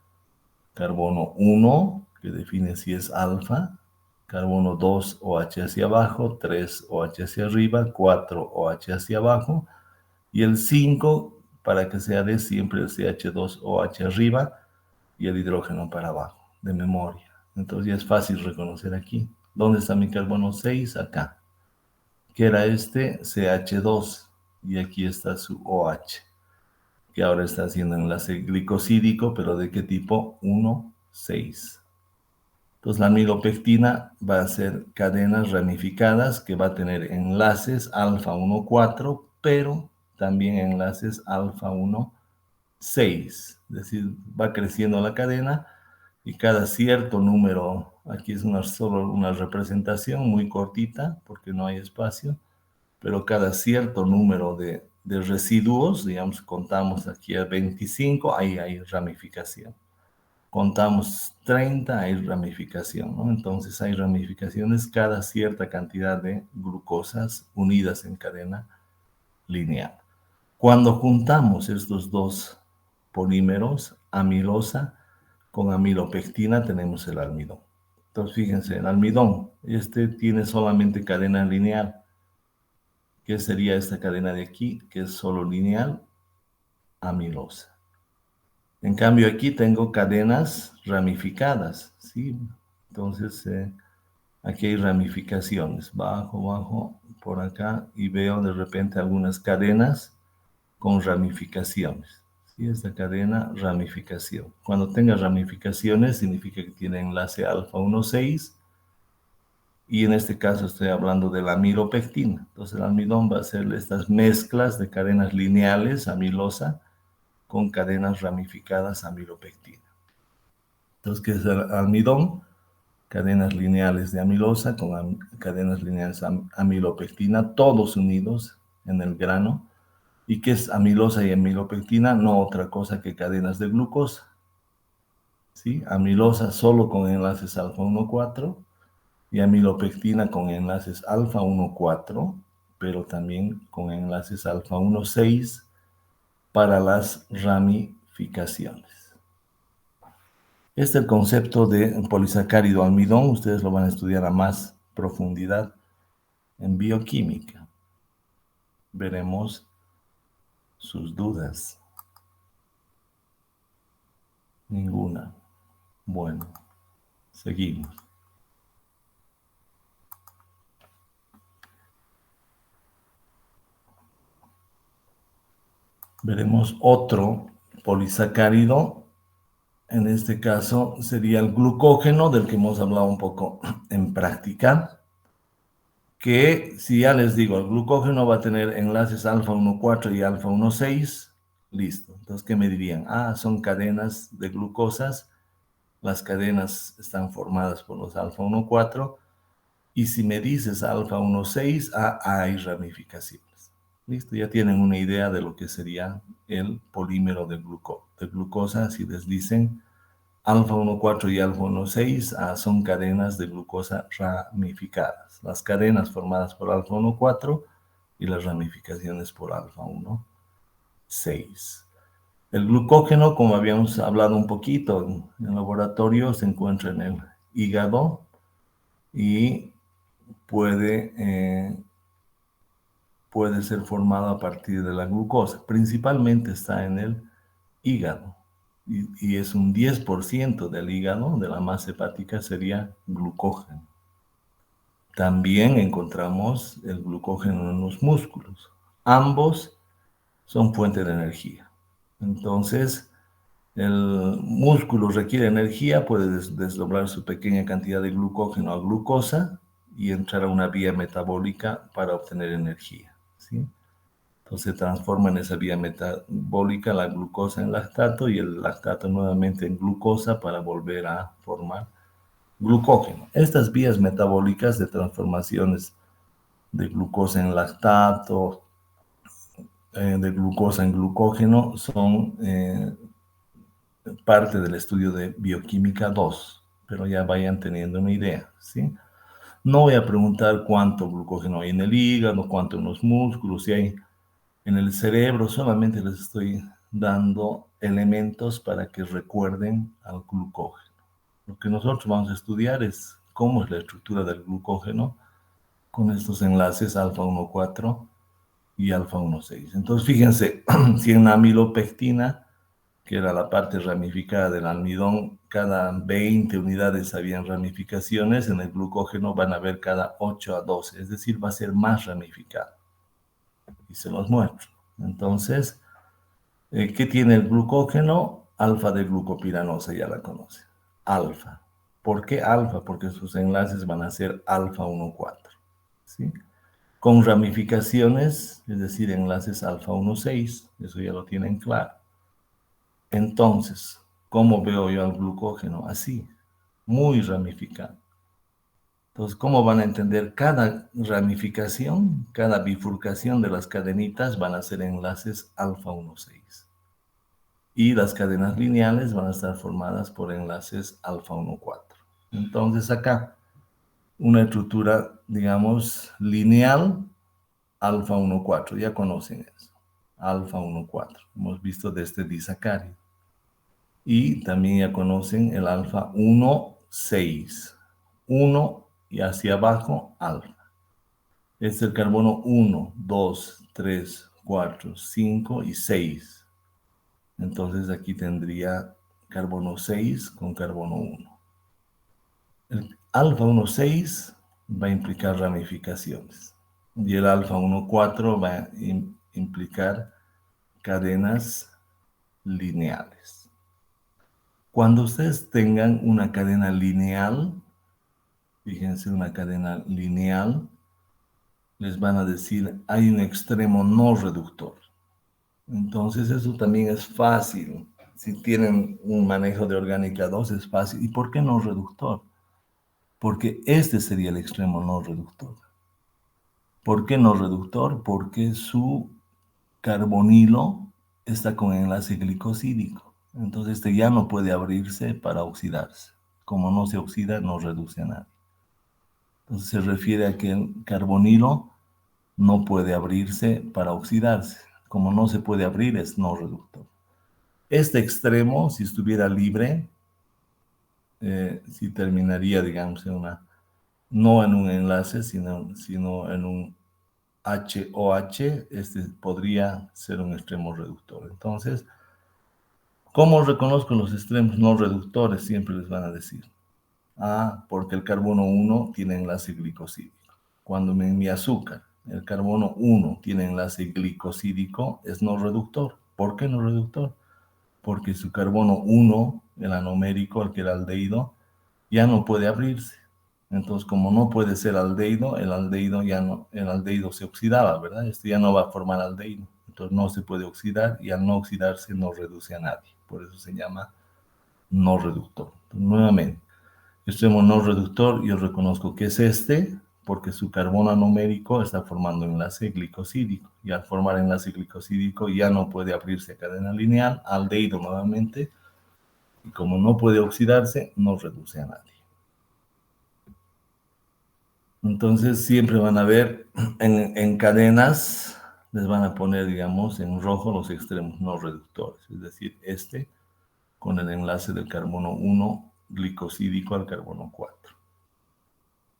Carbono 1, que define si es alfa. Carbono 2, OH hacia abajo. 3, OH hacia arriba. 4, OH hacia abajo. Y el 5, para que sea de siempre el CH2OH arriba y el hidrógeno para abajo, de memoria. Entonces ya es fácil reconocer aquí. ¿Dónde está mi carbono 6? Acá. Que era este CH2 y aquí está su OH, que ahora está haciendo enlace glicosídico, pero ¿de qué tipo? 1, 6. Entonces la amilopectina va a ser cadenas ramificadas que va a tener enlaces alfa 1, 4, pero también enlaces alfa 1, 6. Es decir, va creciendo la cadena y cada cierto número, aquí es solo una representación muy cortita porque no hay espacio, pero cada cierto número de residuos, digamos, contamos aquí a 25, ahí hay ramificación. Contamos 30, hay ramificación, ¿no? Entonces hay ramificaciones cada cierta cantidad de glucosas unidas en cadena lineal. Cuando juntamos estos dos polímeros, amilosa con amilopectina, tenemos el almidón. Entonces fíjense, el almidón, este tiene solamente cadena lineal. ¿Qué sería esta cadena de aquí? Que es solo lineal, amilosa. En cambio aquí tengo cadenas ramificadas, ¿sí? Entonces aquí hay ramificaciones, bajo, bajo, por acá, y veo de repente algunas cadenas con ramificaciones. ¿Sí? Esta cadena, ramificación. Cuando tenga ramificaciones, significa que tiene enlace alfa 1,6, y en este caso estoy hablando de la amilopectina. Entonces el almidón va a ser estas mezclas de cadenas lineales, amilosa, con cadenas ramificadas, amilopectina. Entonces, ¿qué es el almidón? Cadenas lineales de amilosa con cadenas lineales amilopectina, todos unidos en el grano. ¿Y qué es amilosa y amilopectina? No otra cosa que cadenas de glucosa. ¿Sí? Amilosa solo con enlaces alfa 1,4 y amilopectina con enlaces alfa 1,4, pero también con enlaces alfa 1,6 para las ramificaciones. Este es el concepto de polisacárido almidón. Ustedes lo van a estudiar a más profundidad en bioquímica. Veremos sus dudas. Ninguna. Bueno, seguimos. Veremos otro polisacárido. En este caso sería el glucógeno, del que hemos hablado un poco en práctica, que si ya les digo, el glucógeno va a tener enlaces alfa 1,4 y alfa 1,6, listo. Entonces, ¿qué me dirían? Ah, son cadenas de glucosas, las cadenas están formadas por los alfa 1,4, y si me dices alfa 1,6, hay ramificaciones. Listo, ya tienen una idea de lo que sería el polímero de glucosa, si les dicen alfa 1,4 y alfa 1,6 son cadenas de glucosa ramificadas. Las cadenas formadas por alfa 1,4 y las ramificaciones por alfa 1,6. El glucógeno, como habíamos hablado un poquito en el laboratorio, se encuentra en el hígado y puede ser formado a partir de la glucosa. Principalmente está en el hígado. Y es un 10% del hígado, de la masa hepática, sería glucógeno. También encontramos el glucógeno en los músculos. Ambos son fuente de energía. Entonces, el músculo requiere energía, puede desdoblar su pequeña cantidad de glucógeno a glucosa y entrar a una vía metabólica para obtener energía, ¿sí? Entonces se transforma en esa vía metabólica la glucosa en lactato y el lactato nuevamente en glucosa para volver a formar glucógeno. Estas vías metabólicas de transformaciones de glucosa en lactato, de glucosa en glucógeno, son parte del estudio de bioquímica 2, pero ya vayan teniendo una idea, ¿sí? No voy a preguntar cuánto glucógeno hay en el hígado, cuánto en los músculos, si hay en el cerebro, solamente les estoy dando elementos para que recuerden al glucógeno. Lo que nosotros vamos a estudiar es cómo es la estructura del glucógeno con estos enlaces alfa 1,4 y alfa 1,6. Entonces, fíjense, si en la amilopectina, que era la parte ramificada del almidón, cada 20 unidades habían ramificaciones, en el glucógeno van a haber cada 8 a 12, es decir, va a ser más ramificado. Y se los muestro. Entonces, ¿qué tiene el glucógeno? Alfa de glucopiranosa, ya la conoce. Alfa. ¿Por qué alfa? Porque sus enlaces van a ser alfa 1,4. ¿Sí? Con ramificaciones, es decir, enlaces alfa 1,6. Eso ya lo tienen claro. Entonces, ¿cómo veo yo al glucógeno? Así, muy ramificado. Entonces, ¿cómo van a entender? Cada ramificación, cada bifurcación de las cadenitas van a ser enlaces alfa 1,6. Y las cadenas lineales van a estar formadas por enlaces alfa 1,4. Entonces, acá, una estructura, digamos, lineal, alfa 1,4. Ya conocen eso. Alfa 1,4. Hemos visto de este disacárido. Y también ya conocen el alfa 1,6. 1 y hacia abajo, alfa. Este es el carbono 1, 2, 3, 4, 5 y 6. Entonces aquí tendría carbono 6 con carbono 1. El alfa 1,6 va a implicar ramificaciones. Y el alfa 1,4 va a implicar cadenas lineales. Cuando ustedes tengan una cadena lineal, fíjense, una cadena lineal, les van a decir, hay un extremo no reductor. Entonces eso también es fácil. Si tienen un manejo de orgánica 2 es fácil. ¿Y por qué no reductor? Porque este sería el extremo no reductor. ¿Por qué no reductor? Porque su carbonilo está con enlace glicosídico. Entonces este ya no puede abrirse para oxidarse. Como no se oxida, no reduce a nada. Entonces se refiere a que el carbonilo no puede abrirse para oxidarse. Como no se puede abrir, es no reductor. Este extremo, si estuviera libre, si terminaría, digamos, no en un enlace, sino en un HOH, este podría ser un extremo reductor. Entonces, ¿cómo reconozco los extremos no reductores? Siempre les van a decir. Porque el carbono 1 tiene enlace glicosídico. Cuando en mi azúcar el carbono 1 tiene enlace glicosídico, es no reductor. ¿Por qué no reductor? Porque su carbono 1, el anomérico, el que era aldehído, ya no puede abrirse. Entonces, como no puede ser aldehído, el aldehído se oxidaba, ¿verdad? Este ya no va a formar aldehído. Entonces no se puede oxidar y al no oxidarse no reduce a nadie. Por eso se llama no reductor. Entonces, nuevamente, extremo no reductor, yo reconozco que es este, porque su carbono anomérico está formando enlace glicosídico. Y al formar enlace glicosídico ya no puede abrirse a cadena lineal, aldehído nuevamente, y como no puede oxidarse, no reduce a nadie. Entonces siempre van a ver en cadenas, les van a poner, digamos, en rojo los extremos no reductores, es decir, este con el enlace del carbono 1 glicosídico al carbono 4.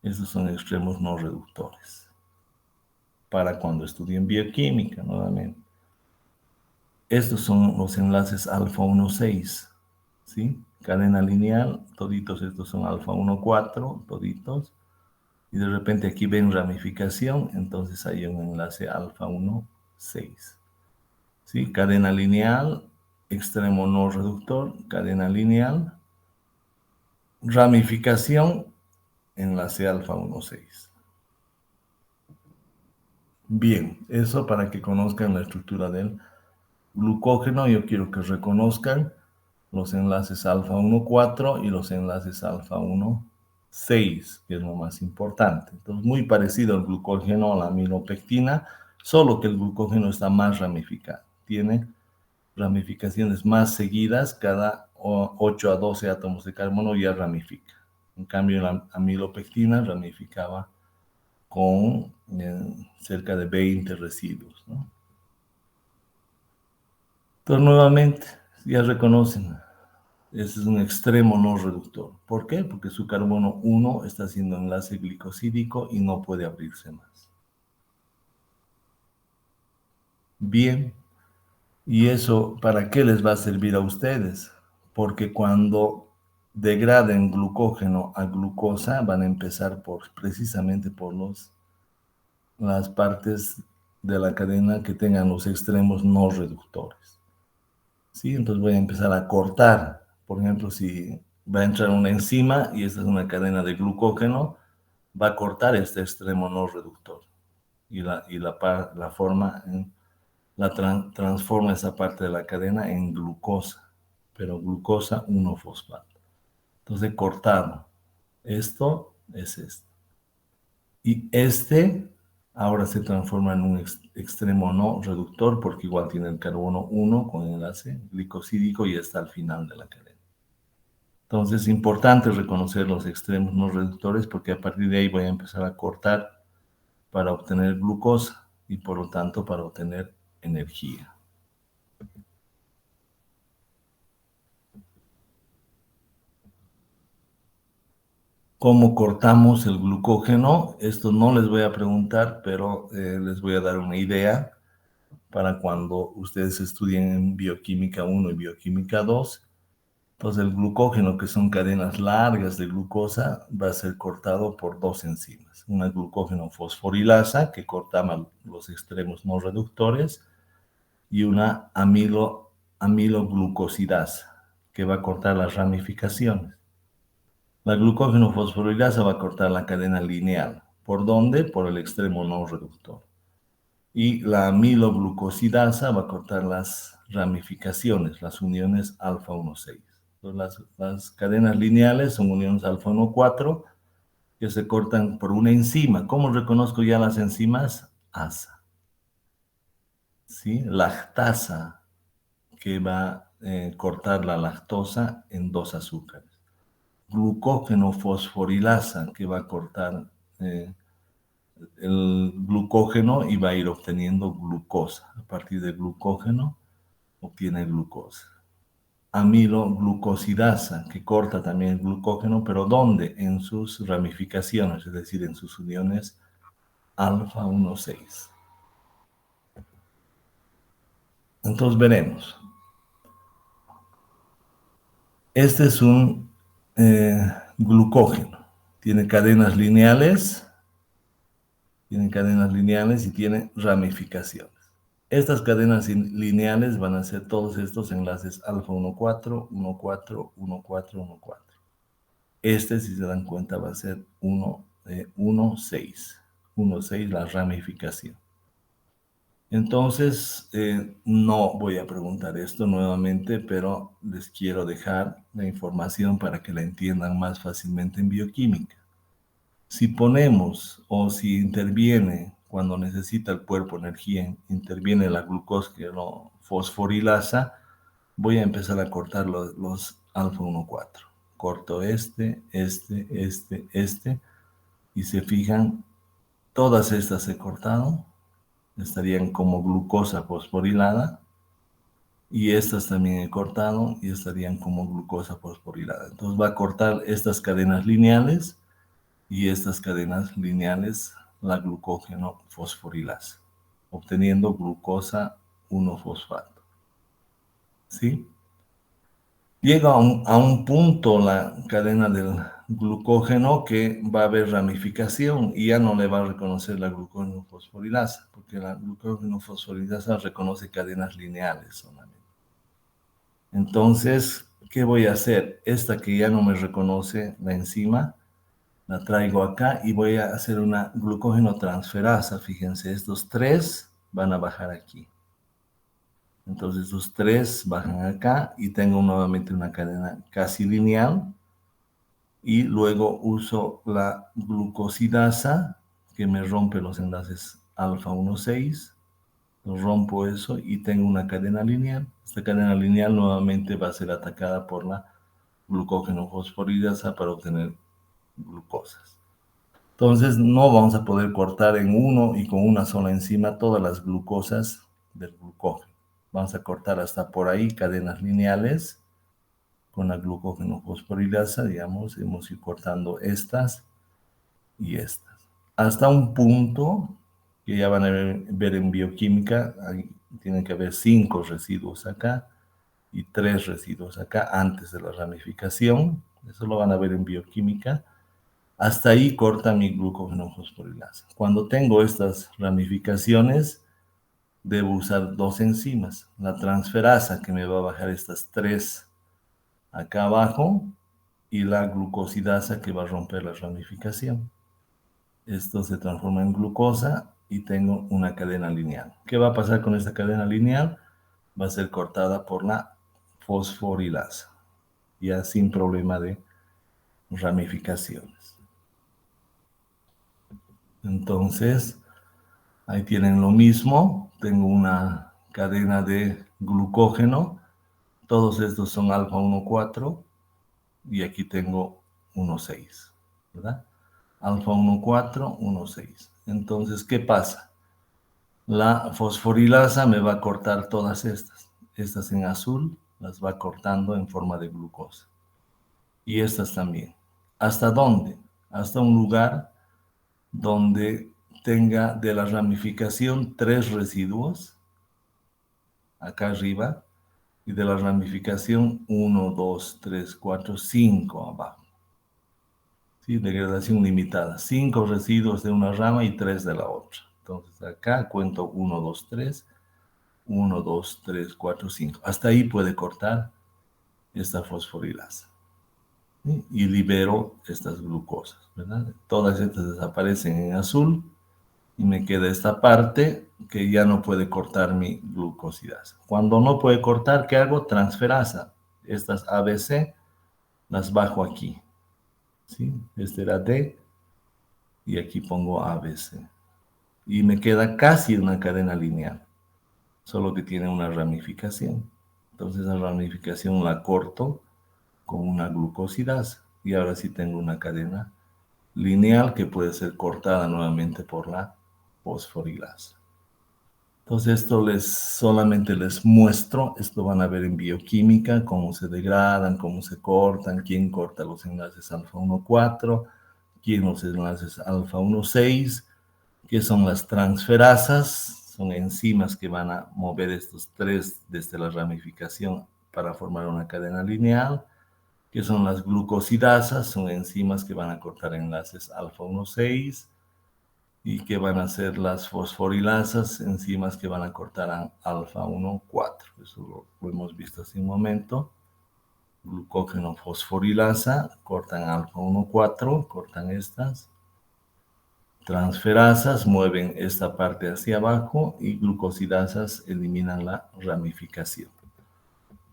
Esos son extremos no reductores. Para cuando estudien bioquímica, nuevamente. Estos son los enlaces alfa 1,6, ¿sí? Cadena lineal, toditos estos son alfa 1,4, toditos. Y de repente aquí ven ramificación, entonces hay un enlace alfa 1,6. ¿Sí? Cadena lineal, extremo no reductor, cadena lineal, ramificación, enlace alfa 1,6. Bien, eso para que conozcan la estructura del glucógeno. Yo quiero que reconozcan los enlaces alfa 1,4 y los enlaces alfa 1,6, que es lo más importante. Entonces, muy parecido al glucógeno, a la amilopectina, solo que el glucógeno está más ramificado. Tiene ramificaciones más seguidas, cada 8 a 12 átomos de carbono ya ramifica. En cambio, la amilopectina ramificaba con cerca de 20 residuos, ¿no? Entonces, nuevamente, ya reconocen, ese es un extremo no reductor. ¿Por qué? Porque su carbono 1 está haciendo enlace glicosídico y no puede abrirse más. Bien, ¿y eso para qué les va a servir a ustedes? Porque cuando degraden glucógeno a glucosa, van a empezar precisamente por las partes de la cadena que tengan los extremos no reductores. ¿Sí? Entonces voy a empezar a cortar. Por ejemplo, si va a entrar una enzima y esta es una cadena de glucógeno, va a cortar este extremo no reductor y transforma esa parte de la cadena en glucosa, pero glucosa 1-fosfato. Entonces, cortado. Esto es esto. Y este ahora se transforma en un extremo no reductor porque igual tiene el carbono 1 con enlace glicosídico y está al final de la cadena. Entonces es importante reconocer los extremos no reductores porque a partir de ahí voy a empezar a cortar para obtener glucosa y por lo tanto para obtener energía. ¿Cómo cortamos el glucógeno? Esto no les voy a preguntar, pero les voy a dar una idea para cuando ustedes estudien en bioquímica 1 y bioquímica 2. Entonces el glucógeno, que son cadenas largas de glucosa, va a ser cortado por dos enzimas. Una glucógeno fosforilasa, que corta los extremos no reductores, y una amiloglucosidasa, que va a cortar las ramificaciones. La glucógeno fosforilasa va a cortar la cadena lineal. ¿Por dónde? Por el extremo no reductor. Y la amiloglucosidasa va a cortar las ramificaciones, las uniones alfa 1,6. Entonces, las cadenas lineales son uniones alfa 1,4 que se cortan por una enzima. ¿Cómo reconozco ya las enzimas? ASA. ¿Sí? Lactasa, que va a cortar la lactosa en 2 azúcares. Glucógeno fosforilasa, que va a cortar el glucógeno y va a ir obteniendo glucosa. A partir del glucógeno obtiene glucosa. Amiloglucosidasa, que corta también el glucógeno, pero ¿dónde? En sus ramificaciones, es decir, en sus uniones alfa 1,6. Entonces veremos. Este es un glucógeno. Tiene cadenas lineales y tiene ramificaciones. Estas cadenas lineales van a ser todos estos enlaces alfa 1,4, 1,4, 1,4, 1,4. Este, si se dan cuenta, va a ser 1,6. 1,6 la ramificación. Entonces, no voy a preguntar esto nuevamente, pero les quiero dejar la información para que la entiendan más fácilmente en bioquímica. Si ponemos o si interviene cuando necesita el cuerpo energía, interviene la glucosa que lo fosforilasa, voy a empezar a cortar los alfa 1,4. Corto este, y se fijan, todas estas he cortado, estarían como glucosa fosforilada, y estas también he cortado y estarían como glucosa fosforilada. Entonces va a cortar estas cadenas lineales y estas cadenas lineales la glucógeno fosforilasa, obteniendo glucosa 1-fosfato. ¿Sí? Llega a un punto la cadena del glucógeno que va a haber ramificación y ya no le va a reconocer la glucógeno fosforilasa, porque la glucógeno fosforilasa reconoce cadenas lineales solamente. Entonces, ¿qué voy a hacer? Esta que ya no me reconoce la enzima, la traigo acá y voy a hacer una glucógeno transferasa. Fíjense, estos tres van a bajar aquí. Entonces, estos tres bajan acá y tengo nuevamente una cadena casi lineal. Y luego uso la glucosidasa que me rompe los enlaces alfa 1,6. Rompo eso y tengo una cadena lineal. Esta cadena lineal nuevamente va a ser atacada por la glucógeno fosforilasa para obtener glucosas. Entonces no vamos a poder cortar en uno y con una sola enzima todas las glucosas del glucógeno. Vamos a cortar hasta por ahí cadenas lineales con la glucógeno fosforilasa, digamos, hemos ido cortando estas y estas. Hasta un punto que ya van a ver en bioquímica, ahí tienen que haber 5 residuos acá y 3 residuos acá antes de la ramificación. Eso lo van a ver en bioquímica. Hasta ahí corta mi glucógeno fosforilasa. Cuando tengo estas ramificaciones, debo usar 2 enzimas. La transferasa, que me va a bajar estas 3 acá abajo, y la glucosidasa, que va a romper la ramificación. Esto se transforma en glucosa y tengo una cadena lineal. ¿Qué va a pasar con esta cadena lineal? Va a ser cortada por la fosforilasa, ya sin problema de ramificaciones. Entonces, ahí tienen lo mismo. Tengo una cadena de glucógeno. Todos estos son alfa 1,4 y aquí tengo 1,6, ¿verdad? Alfa 1,4, 1,6. Entonces, ¿qué pasa? La fosforilasa me va a cortar todas estas. Estas en azul las va cortando en forma de glucosa. Y estas también. ¿Hasta dónde? Hasta un lugar donde tenga de la ramificación 3 residuos, acá arriba, y de la ramificación 1, 2, 3, 4, 5 abajo. ¿Sí? Degradación limitada. 5 residuos de una rama y 3 de la otra. Entonces acá cuento 1, 2, 3. 1, 2, 3, 4, 5. Hasta ahí puede cortar esta fosforilasa. ¿Sí? Y libero estas glucosas, ¿verdad? Todas estas desaparecen en azul y me queda esta parte que ya no puede cortar mi glucosidasa. Cuando no puede cortar, ¿qué hago? Transferasa. Estas ABC las bajo aquí. ¿Sí? Este era D y aquí pongo ABC. Y me queda casi una cadena lineal, solo que tiene una ramificación. Entonces la ramificación la corto con una glucosidasa y ahora sí tengo una cadena lineal que puede ser cortada nuevamente por la fosforilasa. Entonces esto solamente les muestro, esto van a ver en bioquímica, cómo se degradan, cómo se cortan, quién corta los enlaces alfa 1,4, quién los enlaces alfa 1,6, qué son las transferasas, son enzimas que van a mover estos 3 desde la ramificación para formar una cadena lineal, qué son las glucosidasas, son enzimas que van a cortar enlaces alfa 1,6, y que van a ser las fosforilasas, enzimas que van a cortar alfa 1, 4. Eso lo hemos visto hace un momento. Glucógeno fosforilasa, cortan alfa 1, 4, cortan estas. Transferasas mueven esta parte hacia abajo y glucosidasas eliminan la ramificación.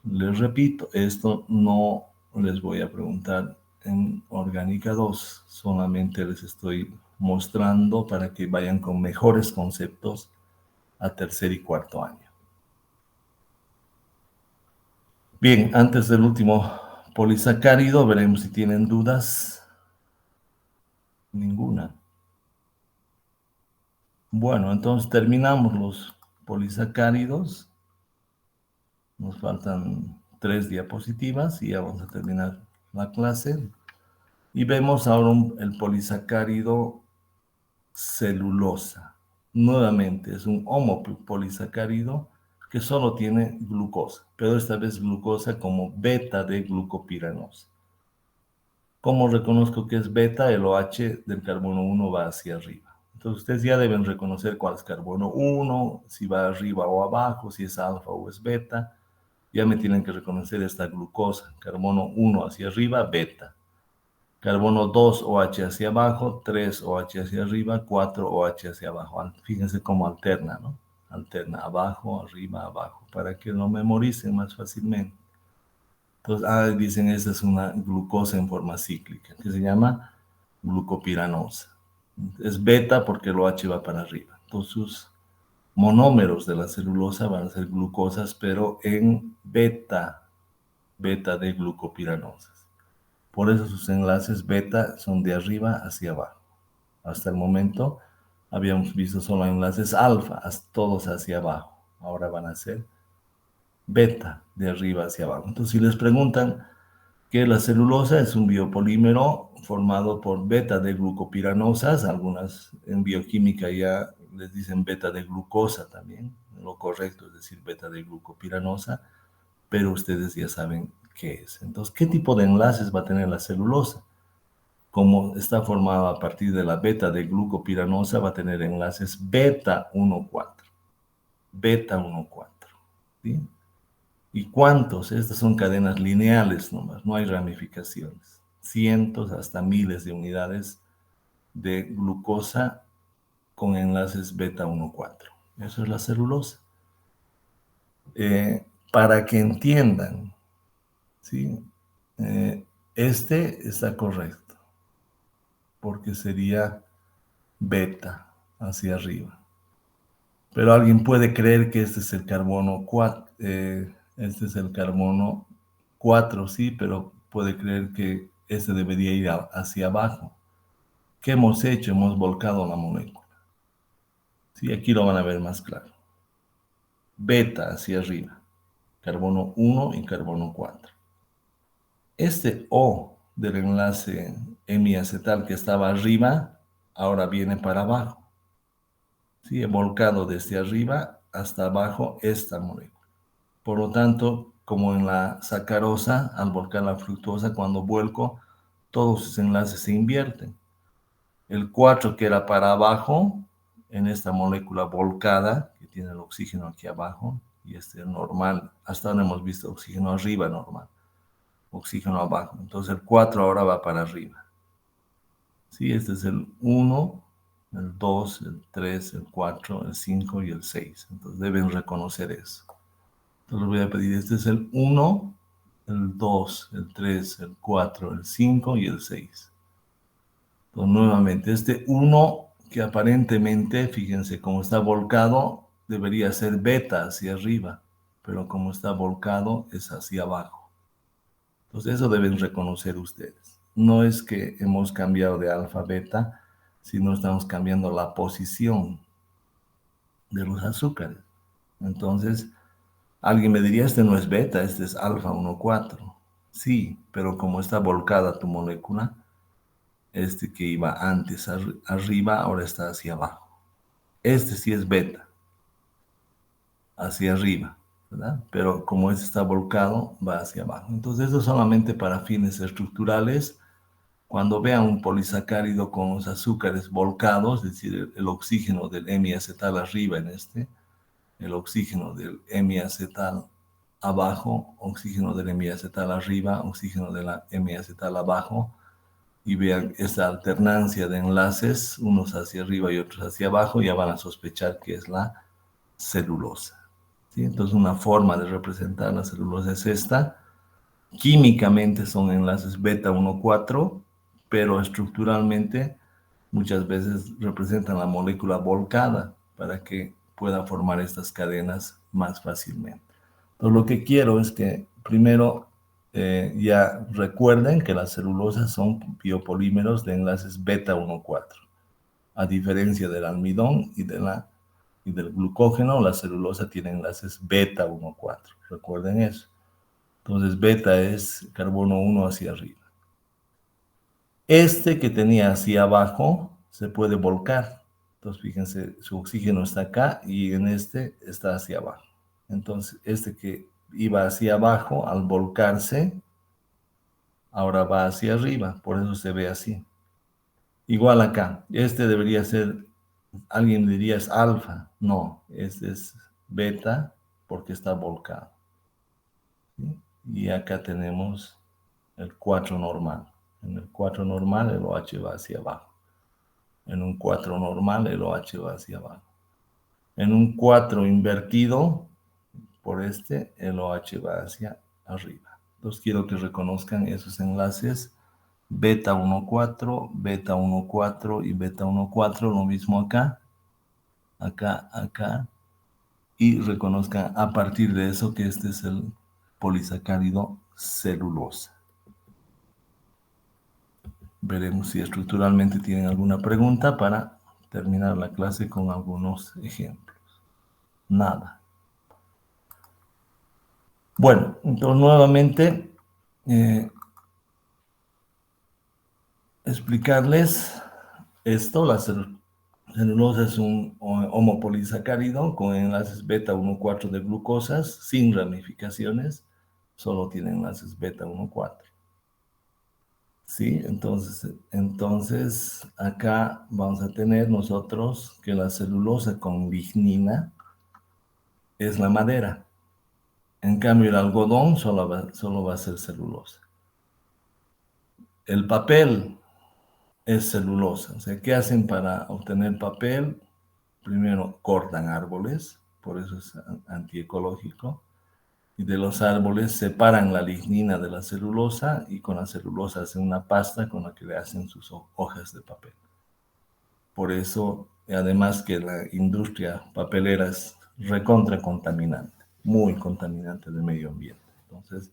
Les repito, esto no les voy a preguntar en Orgánica 2, solamente les estoy mostrando para que vayan con mejores conceptos a tercer y cuarto año. Bien, antes del último polisacárido, veremos si tienen dudas. Ninguna. Bueno, entonces terminamos los polisacáridos. Nos faltan 3 diapositivas y ya vamos a terminar la clase. Y vemos ahora el polisacárido celulosa. Nuevamente, es un homopolisacárido que solo tiene glucosa, pero esta vez glucosa como beta de glucopiranosa. ¿Cómo reconozco que es beta? El OH del carbono 1 va hacia arriba. Entonces ustedes ya deben reconocer cuál es carbono 1, si va arriba o abajo, si es alfa o es beta. Ya me tienen que reconocer esta glucosa. Carbono 1 hacia arriba, beta. Carbono 2 OH hacia abajo, 3 OH hacia arriba, 4 OH hacia abajo. Fíjense cómo alterna, ¿no? Alterna abajo, arriba, abajo, para que lo memoricen más fácilmente. Entonces, dicen, esta es una glucosa en forma cíclica, que se llama glucopiranosa. Es beta porque el OH va para arriba. Entonces, sus monómeros de la celulosa van a ser glucosas, pero en beta de glucopiranosas. Por eso sus enlaces beta son de arriba hacia abajo. Hasta el momento habíamos visto solo enlaces alfa, todos hacia abajo. Ahora van a ser beta, de arriba hacia abajo. Entonces, si les preguntan que la celulosa es un biopolímero formado por beta de glucopiranosas, algunas en bioquímica ya les dicen beta de glucosa también, lo correcto es decir beta de glucopiranosa, pero ustedes ya saben qué es. Entonces, ¿qué tipo de enlaces va a tener la celulosa? Como está formada a partir de la beta de glucopiranosa, va a tener enlaces beta 1,4. Beta 1,4. ¿Sí? ¿Y cuántos? Estas son cadenas lineales nomás, no hay ramificaciones. Cientos hasta miles de unidades de glucosa con enlaces beta 1,4. Eso es la celulosa. Para que entiendan, ¿sí? Este está correcto, porque sería beta hacia arriba. Pero alguien puede creer que este es el carbono 4, este es el carbono 4, sí, pero puede creer que este debería ir hacia abajo. ¿Qué hemos hecho? Hemos volcado la molécula. Sí, aquí lo van a ver más claro. Beta hacia arriba, carbono 1 y carbono 4. Este O del enlace hemiacetal que estaba arriba, ahora viene para abajo. Sí, he volcado desde arriba hasta abajo esta molécula. Por lo tanto, como en la sacarosa, al volcar la fructosa, cuando vuelco, todos sus enlaces se invierten. El 4 que era para abajo, en esta molécula volcada, que tiene el oxígeno aquí abajo, y este es normal. Hasta ahora hemos visto oxígeno arriba normal, oxígeno abajo. Entonces el 4 ahora va para arriba. Sí, este es el 1, el 2, el 3, el 4, el 5 y el 6. Entonces deben reconocer eso. Entonces les voy a pedir, este es el 1, el 2, el 3, el 4, el 5 y el 6. Entonces nuevamente, este 1 que aparentemente, fíjense, como está volcado, debería ser beta hacia arriba, pero como está volcado es hacia abajo. Entonces eso deben reconocer ustedes. No es que hemos cambiado de alfa a beta, sino estamos cambiando la posición de los azúcares. Entonces, alguien me diría, este no es beta, este es alfa 1,4. Sí, pero como está volcada tu molécula, este que iba antes arriba, ahora está hacia abajo. Este sí es beta, hacia arriba, ¿verdad? Pero como este está volcado, va hacia abajo. Entonces, eso solamente para fines estructurales. Cuando vean un polisacárido con los azúcares volcados, es decir, el oxígeno del hemiacetal arriba el oxígeno del hemiacetal abajo, oxígeno del hemiacetal arriba, oxígeno de la hemiacetal abajo, y vean esa alternancia de enlaces, unos hacia arriba y otros hacia abajo, ya van a sospechar que es la celulosa. ¿Sí? Entonces, una forma de representar la celulosa es esta. Químicamente son enlaces beta 1,4, pero estructuralmente muchas veces representan la molécula volcada para que pueda formar estas cadenas más fácilmente. Entonces, lo que quiero es que primero ya recuerden que las celulosas son biopolímeros de enlaces beta 1,4. A diferencia del almidón y del glucógeno, la celulosa tiene enlaces beta 1,4. Recuerden eso. Entonces, beta es carbono 1 hacia arriba. Este que tenía hacia abajo se puede volcar. Entonces, fíjense, su oxígeno está acá y en este está hacia abajo. Entonces, este que iba hacia abajo, al volcarse, ahora va hacia arriba. Por eso se ve así. Igual acá. Este debería ser, alguien diría es alfa. No, este es beta porque está volcado. ¿Sí? Y acá tenemos el 4 normal. En el 4 normal el OH va hacia abajo. En un 4 normal el OH va hacia abajo. En un 4 invertido por el OH va hacia arriba. Entonces quiero que reconozcan esos enlaces beta 1,4, beta 1,4 y beta 1,4, lo mismo acá, acá, acá, y reconozcan a partir de eso que este es el polisacárido celulosa. Veremos si estructuralmente tienen alguna pregunta para terminar la clase con algunos ejemplos. Nada. Bueno, entonces nuevamente explicarles esto. La celulosa es un homopolisacárido con enlaces beta 1,4 de glucosas sin ramificaciones. Solo tiene enlaces beta 1,4. Sí, entonces acá vamos a tener nosotros que la celulosa con lignina es la madera. En cambio, el algodón solo va a ser celulosa. El papel es celulosa. O sea, ¿qué hacen para obtener papel? Primero cortan árboles, por eso es antiecológico. Y de los árboles separan la lignina de la celulosa y con la celulosa hacen una pasta con la que le hacen sus hojas de papel. Por eso, además que la industria papelera es recontra contaminante, muy contaminante del medio ambiente. Entonces,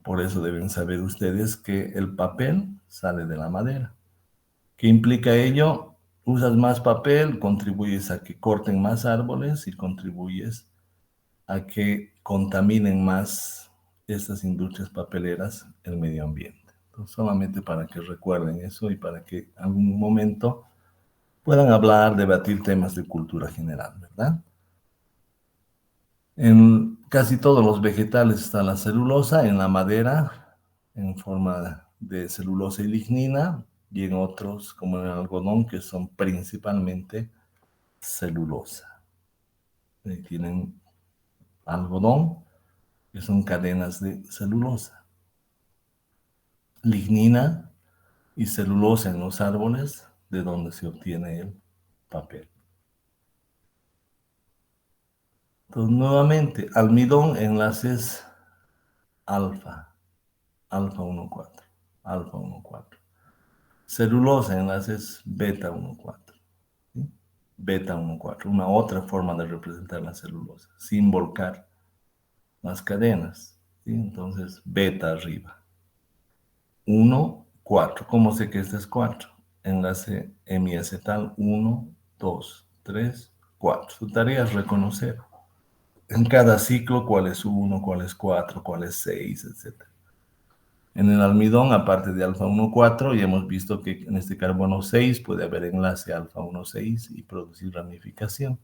por eso deben saber ustedes que el papel sale de la madera. ¿Qué implica ello? Usas más papel, contribuyes a que corten más árboles y contribuyes a que contaminen más estas industrias papeleras el medio ambiente. Entonces, solamente para que recuerden eso y para que en algún momento puedan hablar, debatir temas de cultura general, ¿verdad? En casi todos los vegetales está la celulosa, en la madera, en forma de celulosa y lignina, y en otros, como en el algodón, que son principalmente celulosa. Tienen algodón, que son cadenas de celulosa. Lignina y celulosa en los árboles, de donde se obtiene el papel. Entonces, nuevamente, almidón, enlaces alfa 1,4, alfa 1,4. Celulosa, enlaces beta 1,4. ¿Sí? Beta 1,4, una otra forma de representar la celulosa, sin volcar las cadenas. ¿Sí? Entonces, beta arriba. 1, 4. ¿Cómo sé que este es 4? Enlace hemiacetal 1, 2, 3, 4. Su tarea es reconocer en cada ciclo cuál es 1, cuál es 4, cuál es 6, etc. En el almidón, aparte de alfa 1,4, ya hemos visto que en este carbono 6 puede haber enlace alfa 1,6 y producir ramificación.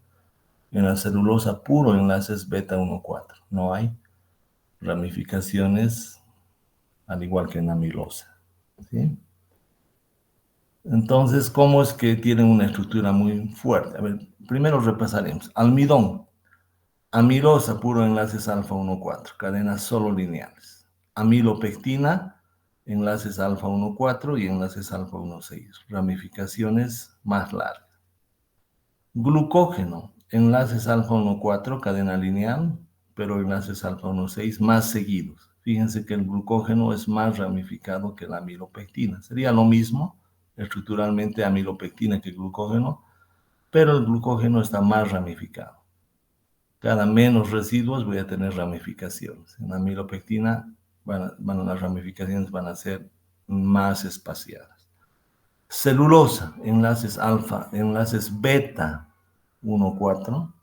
En la celulosa puro, enlaces beta 1,4. No hay ramificaciones, al igual que en amilosa. ¿Sí? Entonces, ¿cómo es que tienen una estructura muy fuerte? A ver, primero repasaremos. Almidón, amilosa, puro enlaces alfa 1,4, cadenas solo lineales. Amilopectina, enlaces alfa 1,4 y enlaces alfa 1,6, ramificaciones más largas. Glucógeno, enlaces alfa 1,4, cadena lineal, pero enlaces alfa 1,6 más seguidos. Fíjense que el glucógeno es más ramificado que la amilopectina. Sería lo mismo estructuralmente amilopectina que glucógeno, pero el glucógeno está más ramificado. Cada menos residuos voy a tener ramificaciones. En la amilopectina las ramificaciones van a ser más espaciadas. Celulosa, enlaces alfa, enlaces beta 1,4,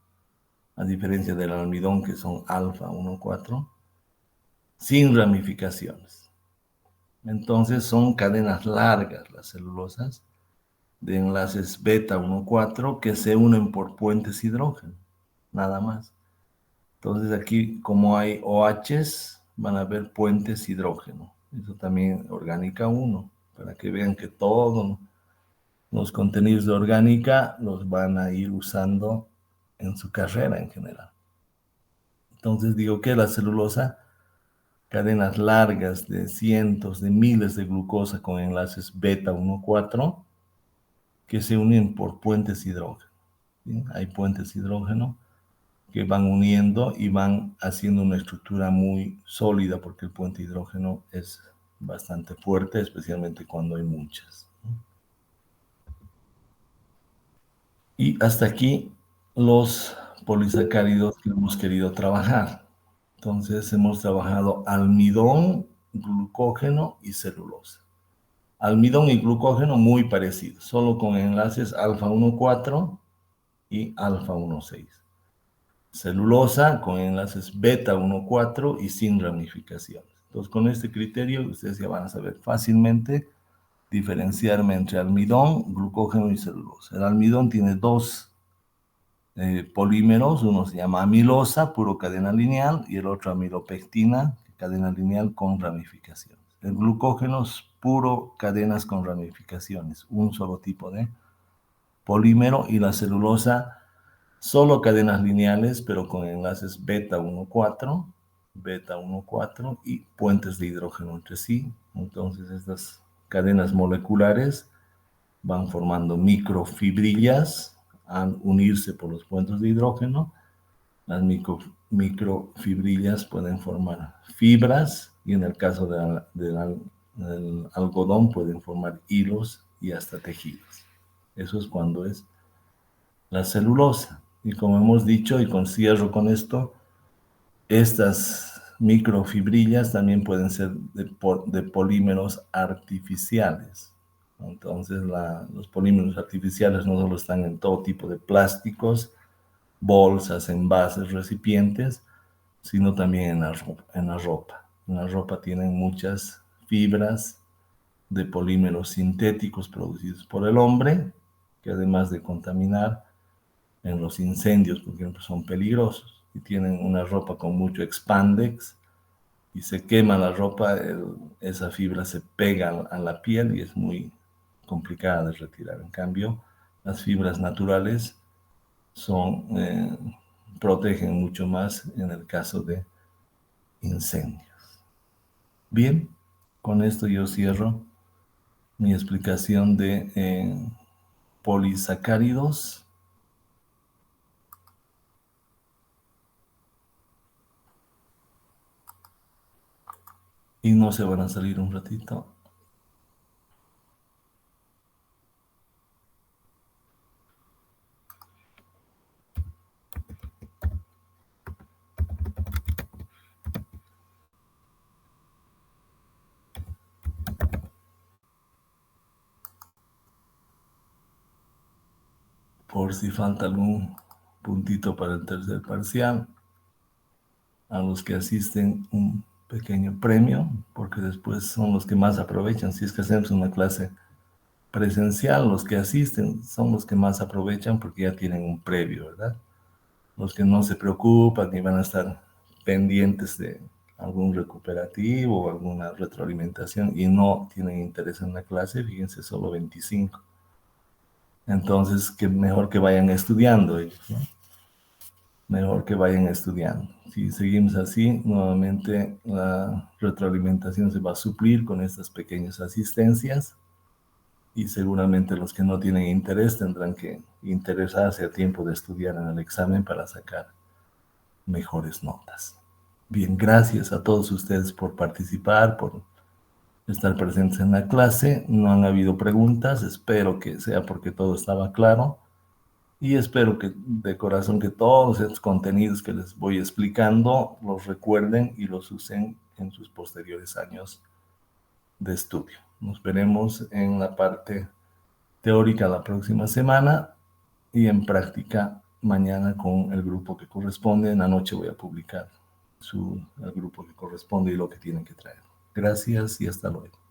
a diferencia del almidón que son alfa 1,4, sin ramificaciones. Entonces son cadenas largas las celulosas de enlaces beta 1,4 que se unen por puentes hidrógeno, nada más. Entonces aquí, como hay OHs, van a haber puentes hidrógeno. Eso también orgánica 1, para que vean que todos los contenidos de orgánica los van a ir usando en su carrera en general. Entonces digo que la celulosa, cadenas largas de cientos de miles de glucosa con enlaces beta 1,4 que se unen por puentes hidrógeno. ¿Sí? Hay puentes hidrógeno que van uniendo y van haciendo una estructura muy sólida porque el puente hidrógeno es bastante fuerte, especialmente cuando hay muchas. Y hasta aquí los polisacáridos que hemos querido trabajar. Entonces hemos trabajado almidón, glucógeno y celulosa. Almidón y glucógeno muy parecidos, solo con enlaces alfa 1,4 y alfa 1,6. Celulosa con enlaces beta 1,4 y sin ramificaciones. Entonces, con este criterio, ustedes ya van a saber fácilmente diferenciarme entre almidón, glucógeno y celulosa. El almidón tiene dos polímeros, uno se llama amilosa, puro cadena lineal, y el otro amilopectina, cadena lineal con ramificaciones. El glucógeno es puro cadenas con ramificaciones, un solo tipo de polímero, y la celulosa solo cadenas lineales, pero con enlaces beta 1,4 y puentes de hidrógeno entre sí. Entonces estas cadenas moleculares van formando microfibrillas al unirse por los puentes de hidrógeno. Las microfibrillas pueden formar fibras y en el caso del algodón pueden formar hilos y hasta tejidos. Eso es cuando es la celulosa. Y como hemos dicho, y cierro con esto, estas microfibrillas también pueden ser de polímeros artificiales. Entonces, los polímeros artificiales no solo están en todo tipo de plásticos, bolsas, envases, recipientes, sino también en la ropa. En la ropa tienen muchas fibras de polímeros sintéticos producidos por el hombre, que además de contaminar, en los incendios, por ejemplo, son peligrosos y tienen una ropa con mucho expandex y se quema la ropa, esa fibra se pega a la piel y es muy complicada de retirar. En cambio, las fibras naturales protegen mucho más en el caso de incendios. Bien, con esto yo cierro mi explicación de polisacáridos. Y no se van a salir un ratito. Por si falta algún puntito para el tercer parcial. A los que asisten un pequeño premio, porque después son los que más aprovechan. Si es que hacemos una clase presencial, los que asisten son los que más aprovechan porque ya tienen un previo, ¿verdad? Los que no se preocupan y van a estar pendientes de algún recuperativo o alguna retroalimentación y no tienen interés en la clase, fíjense, solo 25. Entonces, que mejor que vayan estudiando ellos, ¿no? Mejor que vayan estudiando. Si seguimos así, nuevamente la retroalimentación se va a suplir con estas pequeñas asistencias y seguramente los que no tienen interés tendrán que interesarse a tiempo de estudiar en el examen para sacar mejores notas. Bien, gracias a todos ustedes por participar, por estar presentes en la clase. No han habido preguntas, espero que sea porque todo estaba claro. Y espero que de corazón que todos estos contenidos que les voy explicando los recuerden y los usen en sus posteriores años de estudio. Nos veremos en la parte teórica la próxima semana y en práctica mañana con el grupo que corresponde. En la noche voy a publicar el grupo que corresponde y lo que tienen que traer. Gracias y hasta luego.